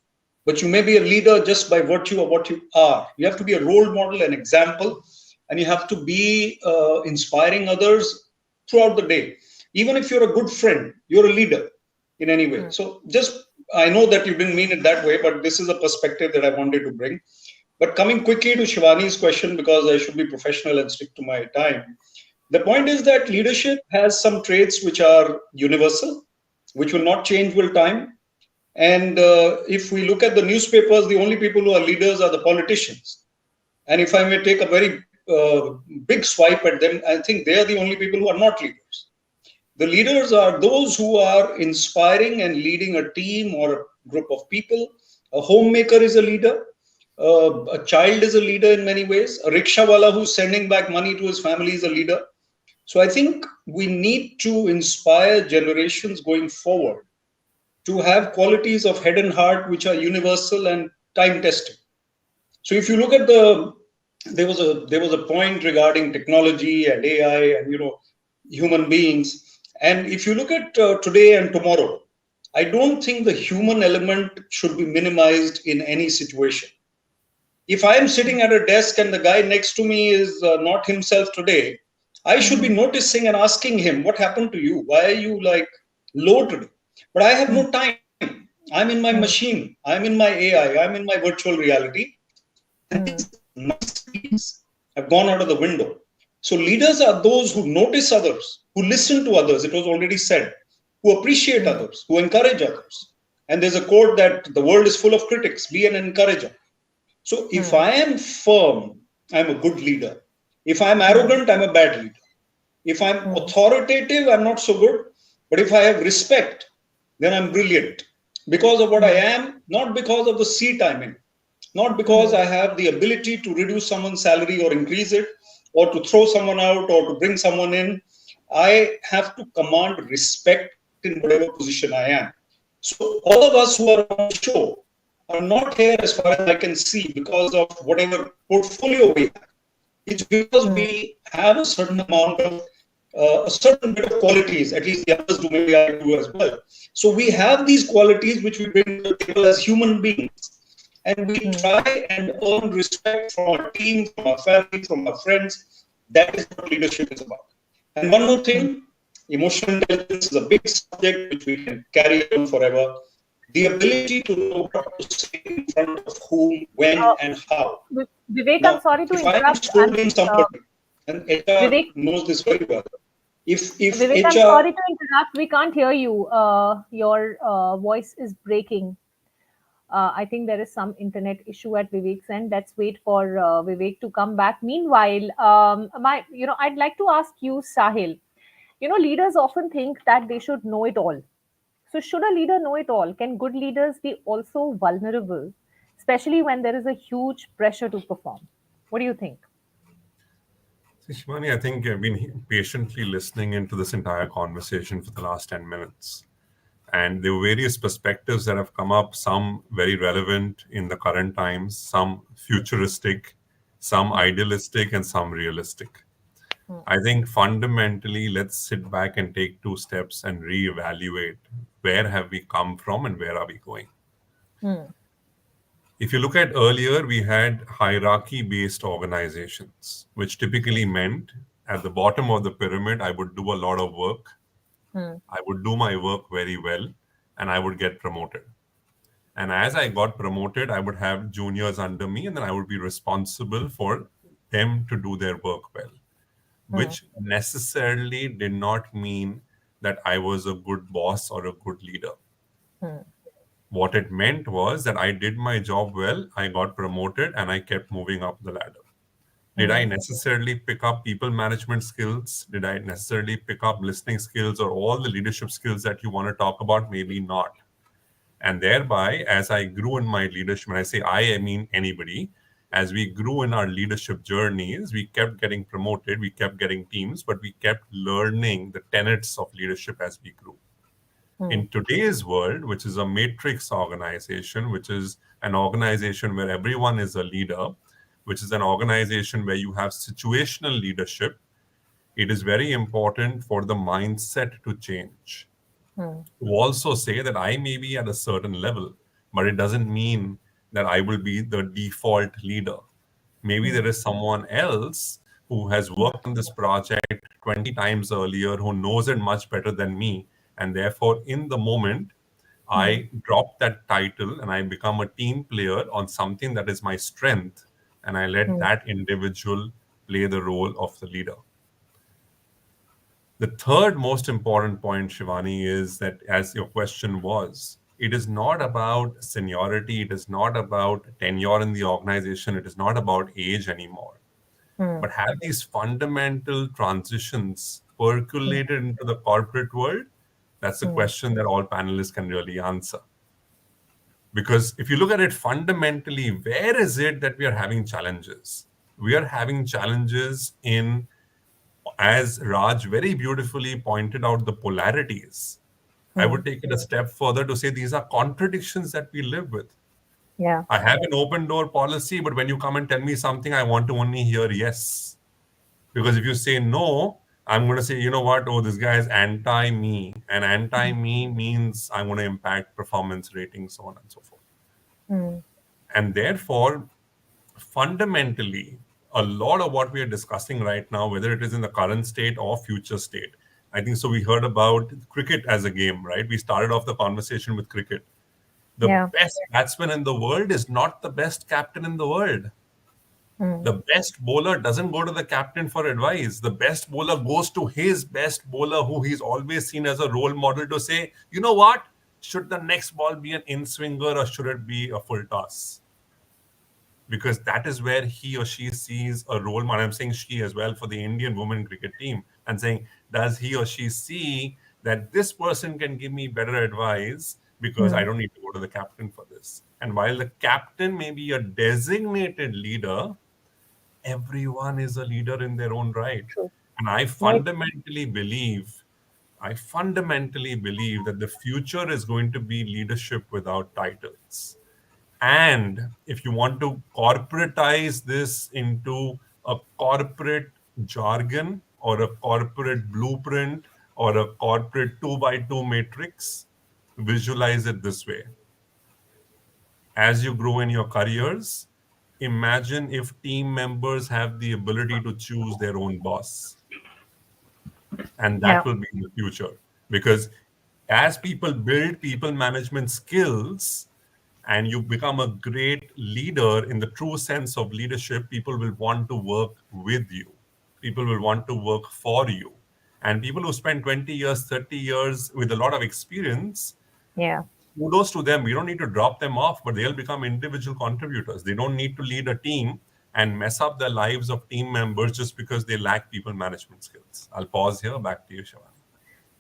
but you may be a leader just by virtue of what you are. You have to be a role model, an example, and you have to be inspiring others throughout the day. Even if you're a good friend, you're a leader in any way. So I know that you didn't mean it that way, but this is a perspective that I wanted to bring. But coming quickly to Shivani's question, because I should be professional and stick to my time. The point is that leadership has some traits which are universal, which will not change with time. And if we look at the newspapers, the only people who are leaders are the politicians. And if I may take a very big swipe at them, I think they are the only people who are not leaders. The leaders are those who are inspiring and leading a team or a group of people. A homemaker is a leader. A child is a leader in many ways. A rickshawala who's sending back money to his family is a leader. So I think we need to inspire generations going forward to have qualities of head and heart which are universal and time tested. So if you look at there was a point regarding technology and AI and human beings. And if you look at today and tomorrow, I don't think the human element should be minimized in any situation. If I am sitting at a desk and the guy next to me is not himself today, I should be noticing and asking him, what happened to you? Why are you low today? But I have no time. I'm in my machine. I'm in my AI. I'm in my virtual reality. And these have gone out of the window. So leaders are those who notice others, who listen to others, it was already said, who appreciate others, who encourage others. And there's a quote that the world is full of critics, be an encourager. So if I am firm, I'm a good leader. If I'm arrogant, I'm a bad leader. If I'm authoritative, I'm not so good. But if I have respect, then I'm brilliant. Because of what I am, not because of the seat I'm in. Not because I have the ability to reduce someone's salary or increase it, or to throw someone out or to bring someone in. I have to command respect in whatever position I am. So all of us who are on the show are not here, as far as I can see, because of whatever portfolio we have. It's because we have a certain amount of a certain bit of qualities, at least the others do, maybe I do as well. So we have these qualities which we bring to the table as human beings. And we try and earn respect from our team, from our family, from our friends. That is what leadership is about. And one more thing, emotional intelligence is a big subject which we can carry on forever. The ability to know what to say in front of whom, when, and how. Vivek, Now, I'm sorry to if interrupt. I'm scolding somebody, and HR Vivek, knows this very well. If Vivek, HR, I'm sorry to interrupt. We can't hear you. Your voice is breaking. I think there is some internet issue at Vivek's end. Let's wait for Vivek to come back. Meanwhile, I'd like to ask you, Sahil. Leaders often think that they should know it all. So, should a leader know it all? Can good leaders be also vulnerable, especially when there is a huge pressure to perform? What do you think? So, Shivani, I think I've been patiently listening into this entire conversation for the last 10 minutes. And there were various perspectives that have come up, some very relevant in the current times, some futuristic, some idealistic, and some realistic. I think fundamentally, let's sit back and take 2 steps and reevaluate where have we come from and where are we going. If you look at earlier, we had hierarchy-based organizations, which typically meant at the bottom of the pyramid, I would do a lot of work. I would do my work very well, and I would get promoted. And as I got promoted, I would have juniors under me, and then I would be responsible for them to do their work well, which necessarily did not mean that I was a good boss or a good leader. What it meant was that I did my job well, I got promoted, and I kept moving up the ladder. Did I necessarily pick up people management skills? Did I necessarily pick up listening skills or all the leadership skills that you want to talk about? Maybe not. And thereby, as I grew in my leadership, when I say I mean anybody, as we grew in our leadership journeys, we kept getting promoted, we kept getting teams, but we kept learning the tenets of leadership as we grew. In today's world, which is a matrix organization, which is an organization where everyone is a leader, which is an organization where you have situational leadership, it is very important for the mindset to change. To also say that I may be at a certain level, but it doesn't mean that I will be the default leader. Maybe there is someone else who has worked on this project 20 times earlier, who knows it much better than me. And therefore, in the moment, I drop that title and I become a team player on something that is my strength. And I let that individual play the role of the leader. The third most important point, Shivani, is that, as your question was, it is not about seniority, it is not about tenure in the organization, it is not about age anymore. But have these fundamental transitions percolated into the corporate world? That's the question that all panelists can really answer. Because if you look at it fundamentally, where is it that we are having challenges? We are having challenges in, as Raj very beautifully pointed out, the polarities. I would take it a step further to say these are contradictions that we live with. Yeah. I have an open door policy, but when you come and tell me something, I want to only hear yes. Because if you say no, I'm going to say, you know what? Oh, this guy is anti-me. And anti-me means I'm going to impact performance ratings, so on and so forth. And therefore, fundamentally, a lot of what we are discussing right now, whether it is in the current state or future state, I think so. We heard about cricket as a game, right? We started off the conversation with cricket. The best batsman in the world is not the best captain in the world. The best bowler doesn't go to the captain for advice. The best bowler goes to his best bowler, who he's always seen as a role model, to say, you know what? Should the next ball be an in-swinger or should it be a full toss? Because that is where he or she sees a role model. I'm saying she as well for the Indian women cricket team. And saying, does he or she see that this person can give me better advice because I don't need to go to the captain for this? And while the captain may be a designated leader, everyone is a leader in their own right. And I fundamentally believe that the future is going to be leadership without titles. And if you want to corporatize this into a corporate jargon or a corporate blueprint or a corporate 2x2 matrix, visualize it this way. As you grow in your careers, imagine if team members have the ability to choose their own boss. And that will be in the future. Because as people build people management skills and you become a great leader in the true sense of leadership, people will want to work with you. People will want to work for you. And people who spend 20 years, 30 years with a lot of experience, kudos to them. We don't need to drop them off, but they'll become individual contributors. They don't need to lead a team and mess up the lives of team members just because they lack people management skills. I'll pause here. Back to you, Shivani.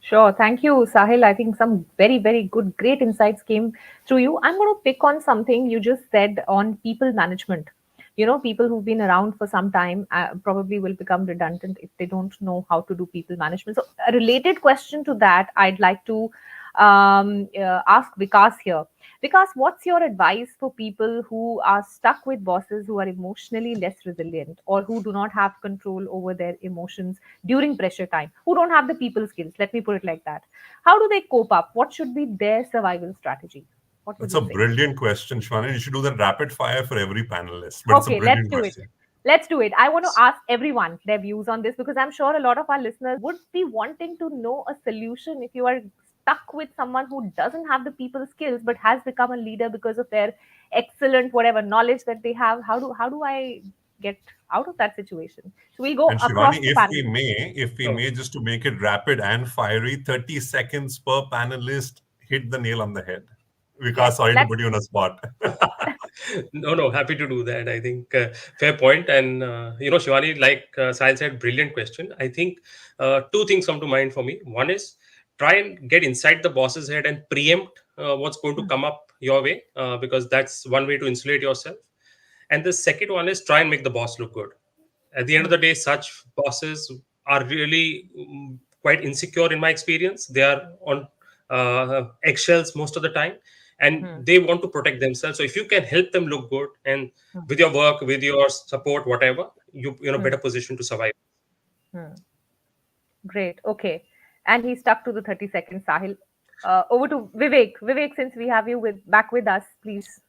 Sure. Thank you, Sahil. I think some very, very good, great insights came through you. I'm going to pick on something you just said on people management. You know, people who've been around for some time probably will become redundant if they don't know how to do people management. So, a related question to that, I'd like to ask Vikas here. Vikas, what's your advice for people who are stuck with bosses who are emotionally less resilient or who do not have control over their emotions during pressure time, who don't have the people skills? Let me put it like that. How do they cope up? What should be their survival strategy? What would That's you a say? brilliant question, Shivani. You should do that rapid fire for every panelist. But it's a Okay, let's brilliant do it. question. Let's do it. I want to ask everyone their views on this because I'm sure a lot of our listeners would be wanting to know a solution if you are stuck with someone who doesn't have the people skills but has become a leader because of their excellent whatever knowledge that they have. How do I get out of that situation? So we'll go And across Shivani, the panel. if we Sure. may, just to make it rapid and fiery, 30 seconds per panelist, hit the nail on the head. Vikas, Yes, sorry to let's put you on a spot. No, happy to do that. I think fair point. And, Shivani, like Sahil said, brilliant question. I think two things come to mind for me. One is try and get inside the boss's head and preempt what's going to come up your way, because that's one way to insulate yourself. And the second one is try and make the boss look good. At the end of the day, such bosses are really quite insecure in my experience. They are on eggshells most of the time, and they want to protect themselves. So if you can help them look good, and with your work, with your support, whatever, you're in a better position to survive. Great. Okay. And he stuck to the 30 seconds, Sahil. Over to Vivek. Vivek, since we have you back with us, please.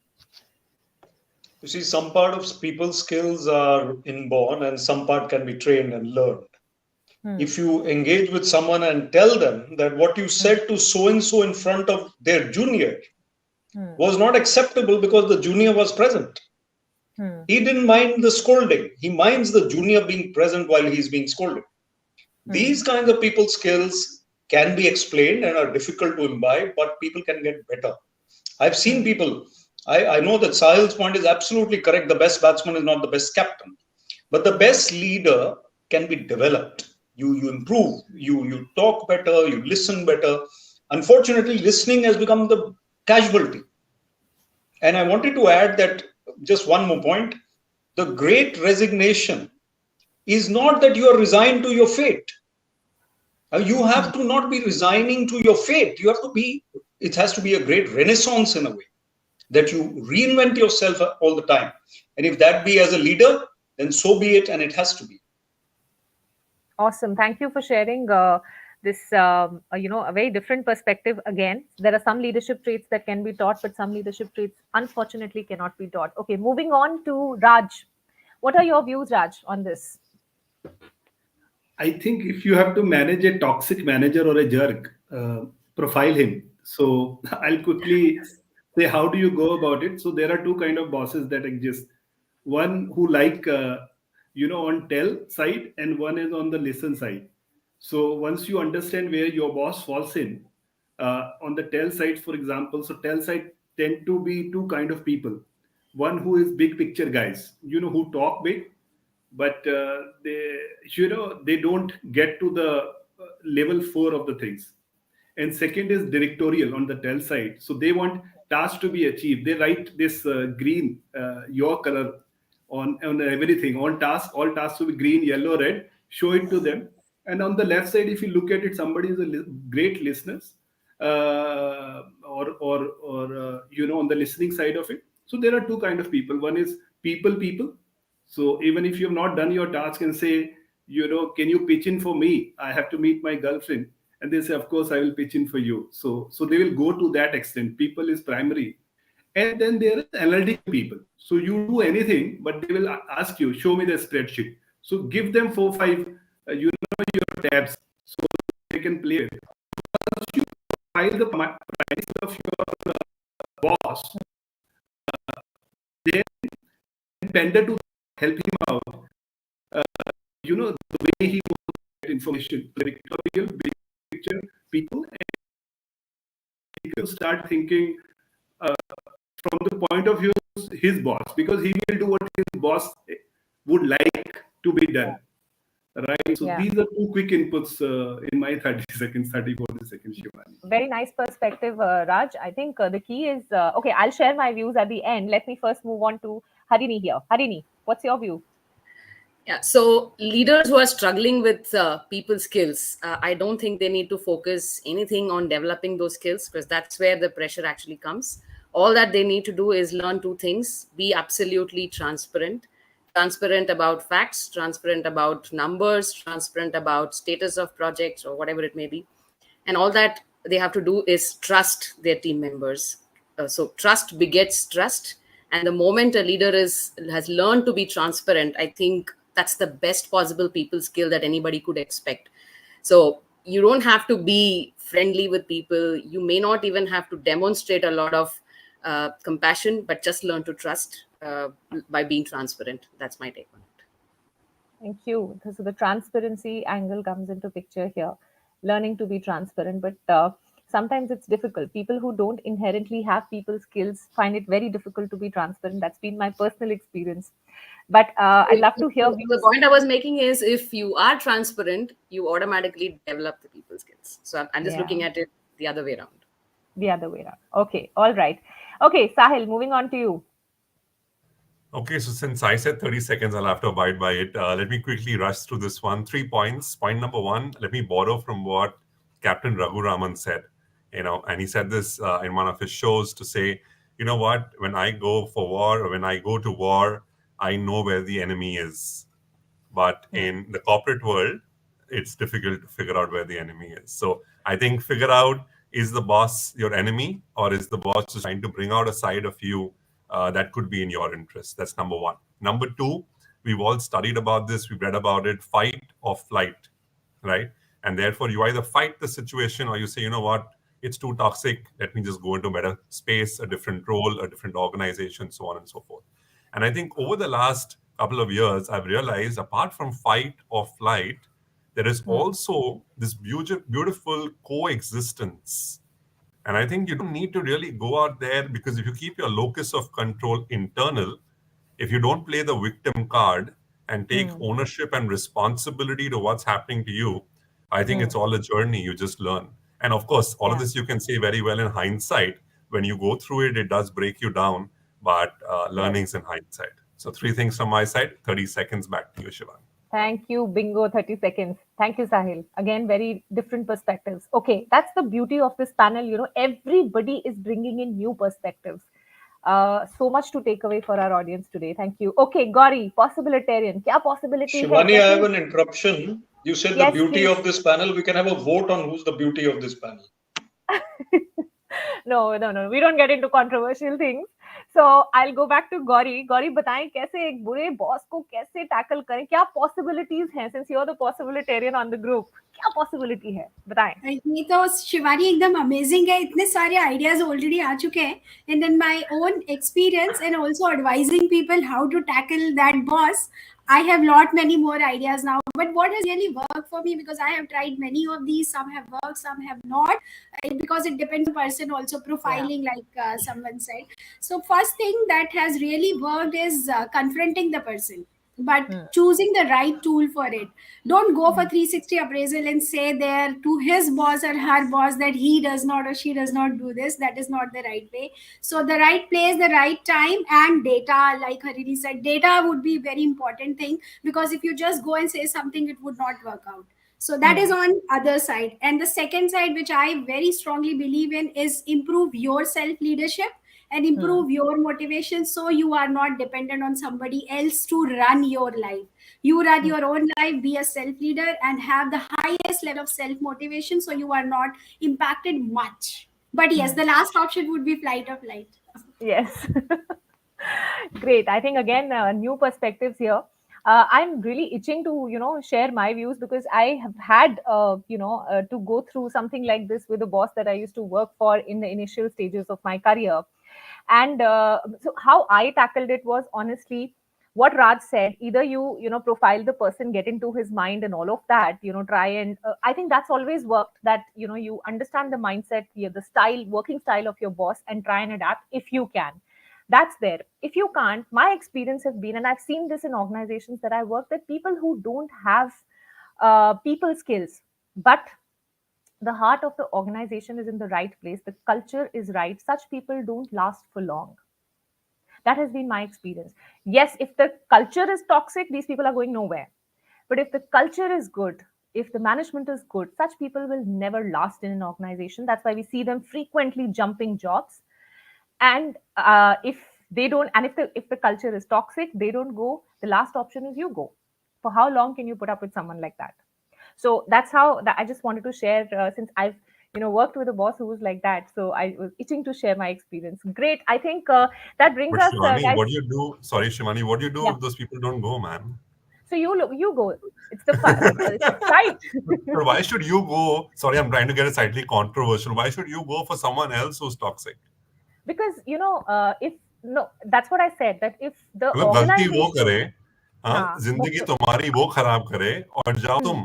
You see, some part of people skills are inborn and some part can be trained and learned. If you engage with someone and tell them that what you said to so and so in front of their junior was not acceptable because the junior was present. He didn't mind the scolding. He minds the junior being present while he's being scolded. These kinds of people skills can be explained and are difficult to imbibe, but people can get better. I've seen people. I know that Sahil's point is absolutely correct. The best batsman is not the best captain, but the best leader can be developed. You improve, you talk better, you listen better. Unfortunately, listening has become the casualty. And I wanted to add that just one more point. The great resignation is not that you are resigned to your fate. You have to not be resigning to your fate. It has to be a great renaissance in a way, that you reinvent yourself all the time. And if that be as a leader, then so be it, and it has to be. Awesome. Thank you for sharing this, a very different perspective. Again, there are some leadership traits that can be taught, but some leadership traits, unfortunately, cannot be taught. Okay, moving on to Raj. What are your views, Raj, on this? I think if you have to manage a toxic manager or a jerk, profile him. So I'll quickly say, how do you go about it? So there are two kind of bosses that exist. One who on tell side, and one is on the listen side. So once you understand where your boss falls in, on the tell side, for example, so tell side tend to be two kind of people. One who is big picture guys, who talk big, but they don't get to the level 4 of the things. And second is directorial on the tell side. So they want tasks to be achieved. They write this green, your color on everything, on task, all tasks to be green, yellow, red, show it to them. And on the left side, if you look at it, somebody is a great listener, or on the listening side of it. So there are two kind of people. One is people. So even if you have not done your task and say, can you pitch in for me? I have to meet my girlfriend. And they say, of course, I will pitch in for you. So they will go to that extent. People is primary. And then there is analytic people. So you do anything, but they will ask you, show me the spreadsheet. So give them 4-5, your tabs, so they can play with it. Once you file the price of your boss, then tender to help him out. The way he wants to get information, directorial, big picture, people, to start thinking from the point of view of his boss, because he will do what his boss would like to be done. Right. So Yeah. these are two quick inputs in my 30 seconds, 30, 40 seconds, Shivani. Very nice perspective, Raj. I think the key is okay. I'll share my views at the end. Let me first move on to Harini here. Harini, what's your view? Yeah, so leaders who are struggling with people skills, I don't think they need to focus anything on developing those skills, because that's where the pressure actually comes. All that they need to do is learn two things: be absolutely transparent about facts, transparent about numbers, transparent about status of projects or whatever it may be. And all that they have to do is trust their team members. So trust begets trust. And the moment a leader has learned to be transparent, I think that's the best possible people skill that anybody could expect. So you don't have to be friendly with people. You may not even have to demonstrate a lot of compassion, but just learn to trust by being transparent. That's my take on it. Thank you. So the transparency angle comes into picture here. Learning to be transparent, but sometimes it's difficult. People who don't inherently have people skills find it very difficult to be transparent. That's been my personal experience. But I'd love to hear The point I was making is, if you are transparent, you automatically develop the people skills. So I'm just looking at it the other way around. The other way around. Okay. All right. Okay, Sahil, moving on to you. Okay, so since I said 30 seconds, I'll have to abide by it. Let me quickly rush through this one. 3 points. Point number 1, let me borrow from what Captain Raghuraman said. And he said this in one of his shows to say, you know what, when I go for war, or when I go to war, I know where the enemy is. But in the corporate world, it's difficult to figure out where the enemy is. So I think figure out, is the boss your enemy, or is the boss just trying to bring out a side of you that could be in your interest? That's number 1. Number 2, we've all studied about this. We've read about it, fight or flight, right? And therefore, you either fight the situation, or you say, you know what, it's too toxic. Let me just go into a better space, a different role, a different organization, so on and so forth. And I think over the last couple of years, I've realized, apart from fight or flight, there is also this beautiful coexistence. And I think you don't need to really go out there, because if you keep your locus of control internal, if you don't play the victim card and take ownership and responsibility to what's happening to you, I think it's all a journey. You just learn. And of course, all of this you can say very well in hindsight. When you go through it, it does break you down, but learning's in hindsight. So 3 things from my side. 30 seconds back to you, Shivani. Thank you. Bingo, 30 seconds. Thank you, Sahil. Again, very different perspectives. Okay, that's the beauty of this panel. Everybody is bringing in new perspectives. So much to take away for our audience today. Thank you. Okay, Gauri, possibilitarian. Kya possibility Shivani, hai? I have an interruption. You said Yes, the beauty please. of this panel. We can have a vote on who's the beauty of this panel. No. We don't get into controversial things. So I'll go back to Gauri. Gauri, बताएं कैसे एक बुरे boss को कैसे tackle करें? क्या possibilities हैं? Since you're the possibilitarian on the group, क्या possibility है? बताएं. ये तो शिवानी एकदम अमेजिंग है. इतने सारे आइडियाज ऑलरेडी आ चुके हैं. And in my own experience and also advising people how to tackle that boss, I have lot many more ideas now. But what has really worked for me, because I have tried many of these, some have worked, some have not, because it depends on person also, profiling, like someone said. So first thing that has really worked is confronting the person, but choosing the right tool for it. Don't go for 360 appraisal and say there to his boss or her boss that he does not or she does not do this. That is not the right way. So the right place, the right time, and data, like Harini said, data would be very important thing, because if you just go and say something, it would not work out. So that is on other side. And the second side, which I very strongly believe in, is improve your self leadership and improve your motivation, so you are not dependent on somebody else to run your life. You run your own life, be a self leader, and have the highest level of self motivation, so you are not impacted much. But yes, the last option would be flight or flight. Yes. Great. I think again, new perspectives here. I'm really itching to, share my views, because I have had, to go through something like this with a boss that I used to work for in the initial stages of my career. And so how I tackled it was, honestly, what Raj said, either you know, profile the person, get into his mind and all of that, you know, try and I think that's always worked, that, you know, you understand the mindset, the style, working style of your boss, and try and adapt if you can. That's there. If you can't, my experience has been, and I've seen this in organizations that I work, that people who don't have people skills, but the heart of the organization is in the right place, the culture is right, such people don't last for long. That has been my experience. Yes, if the culture is toxic, these people are going nowhere. But if the culture is good, if the management is good, such people will never last in an organization. That's why we see them frequently jumping jobs. And if they don't, and if the culture is toxic, they don't go. The last option is you go. For how long can you put up with someone like that? So that's how that I just wanted to share, since I've, you know, worked with a boss who was like that, so I was itching to share my experience. Great. I think that brings But us, Shivani, guys. what do you do? Sorry, Shivani, what do you do Yeah. if those people don't go, man? So you go. It's the fight. But why should you go? Sorry, I'm trying to get it slightly controversial. Why should you go for someone else who's toxic? Because, you know, if no, that's what I said, that if the मतलब गलती वो organization, करे, हाँ, जिंदगी तुम्हारी वो खराब करे और जाओ तुम.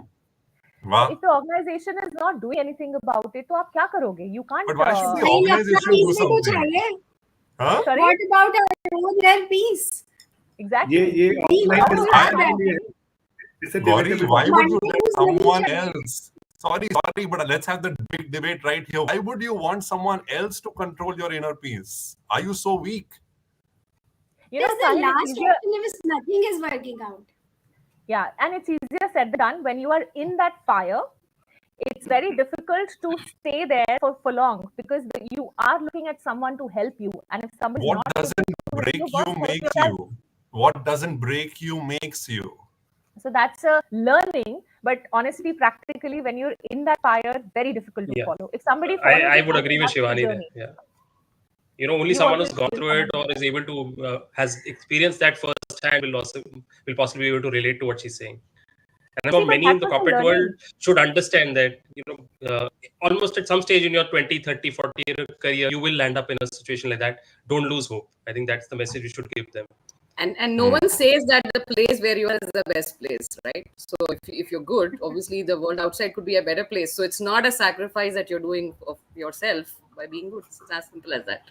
वाह. if the organization is not doing anything about it, तो आप क्या करोगे? You can't. But why should the भाई, अपना organization peace do भी तो something? चाहिए. Huh? Sorry? What about our own their peace? Exactly. ये We offline all discussion have that. के लिए है. It's a Gauri, debatable why topic. would you let someone One else? Sorry, but let's have the big debate right here. Why would you want someone else to control your inner peace? Are you so weak? You know, It's the Sahil, last it's easier, option if nothing is working out. yeah, and it's easier said than done. When you are in that fire, it's very difficult to stay there for long, because you are looking at someone to help you, and if somebody What not doesn't able to break help you help makes yourself. you. What doesn't break you makes you. So that's a learning, but honestly, practically, when you're in that fire, very difficult to Yeah. follow. If somebody follows I it, would agree with that's the Shivani there. journey. Yeah. You know, only You someone who's always gone feel through it someone or is able to has experienced that firsthand will possibly be able to relate to what she's saying. And See, for but many that in the was a corporate learning. world should understand that, you know, almost at some stage in your 20, 30, 40 year career, you will land up in a situation like that. Don't lose hope. I think that's the message we should give them. And no one says that the place where you are is the best place, right? So if you're good, obviously the world outside could be a better place. So it's not a sacrifice that you're doing of yourself by being good. It's as simple as that.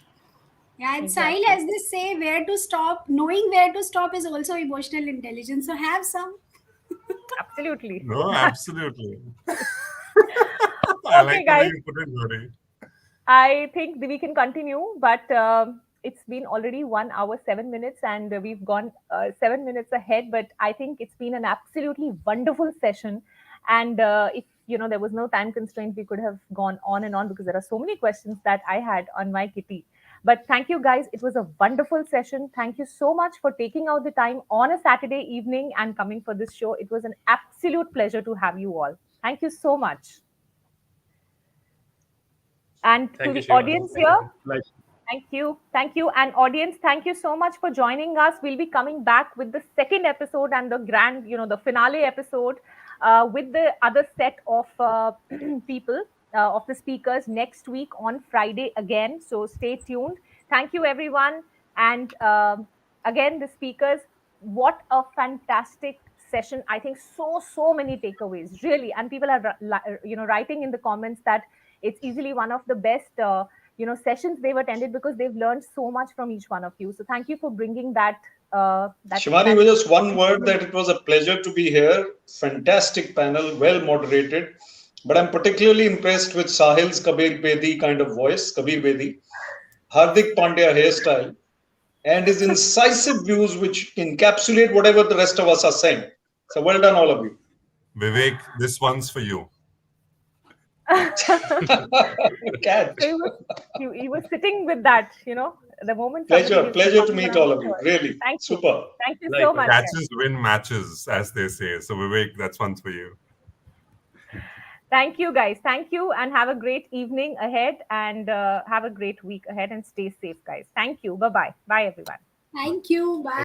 Yeah, and Exactly. Sahil, as they say, where to stop, knowing where to stop is also emotional intelligence. So have some. Absolutely. No, absolutely. I Okay, like the way guys. you put it, Gauri. I think we can continue, but it's been already 1 hour, 7 minutes, and we've gone 7 minutes ahead. But I think it's been an absolutely wonderful session. And if, you know, there was no time constraint, we could have gone on and on, because there are so many questions that I had on my kitty. But thank you, guys. It was a wonderful session. Thank you so much for taking out the time on a Saturday evening and coming for this show. It was an absolute pleasure to have you all. Thank you so much. And Thank to you, the Shivani. audience Thank here, you. thank you. And audience, thank you so much for joining us. We'll be coming back with the second episode and the grand, you know, the finale episode with the other set of people, of the speakers next week on Friday again. So stay tuned. Thank you, everyone. And again, the speakers, what a fantastic session. I think so many takeaways, really. And people are, you know, writing in the comments that it's easily one of the best you know, sessions they've attended, because they've learned so much from each one of you. So thank you for bringing that Shivani, with just one word, that it was a pleasure to be here. Fantastic panel, well moderated. But I'm particularly impressed with Sahil's Kabir Bedi kind of voice, Kabir Bedi, Hardik Pandya hairstyle, and his incisive views, which encapsulate whatever the rest of us are saying. So well done, all of you. Vivek, this one's for you. Catch. So he was sitting with that, you know, the moment. Pleasure to meet all of you. Really. Thank you. Super. Thank you so much. Catches win matches, as they say. So Vivek, that's one for you. Thank you, guys. Thank you, and have a great evening ahead, and have a great week ahead, and stay safe, guys. Thank you. Bye-bye. Bye, everyone. Thank you. Bye.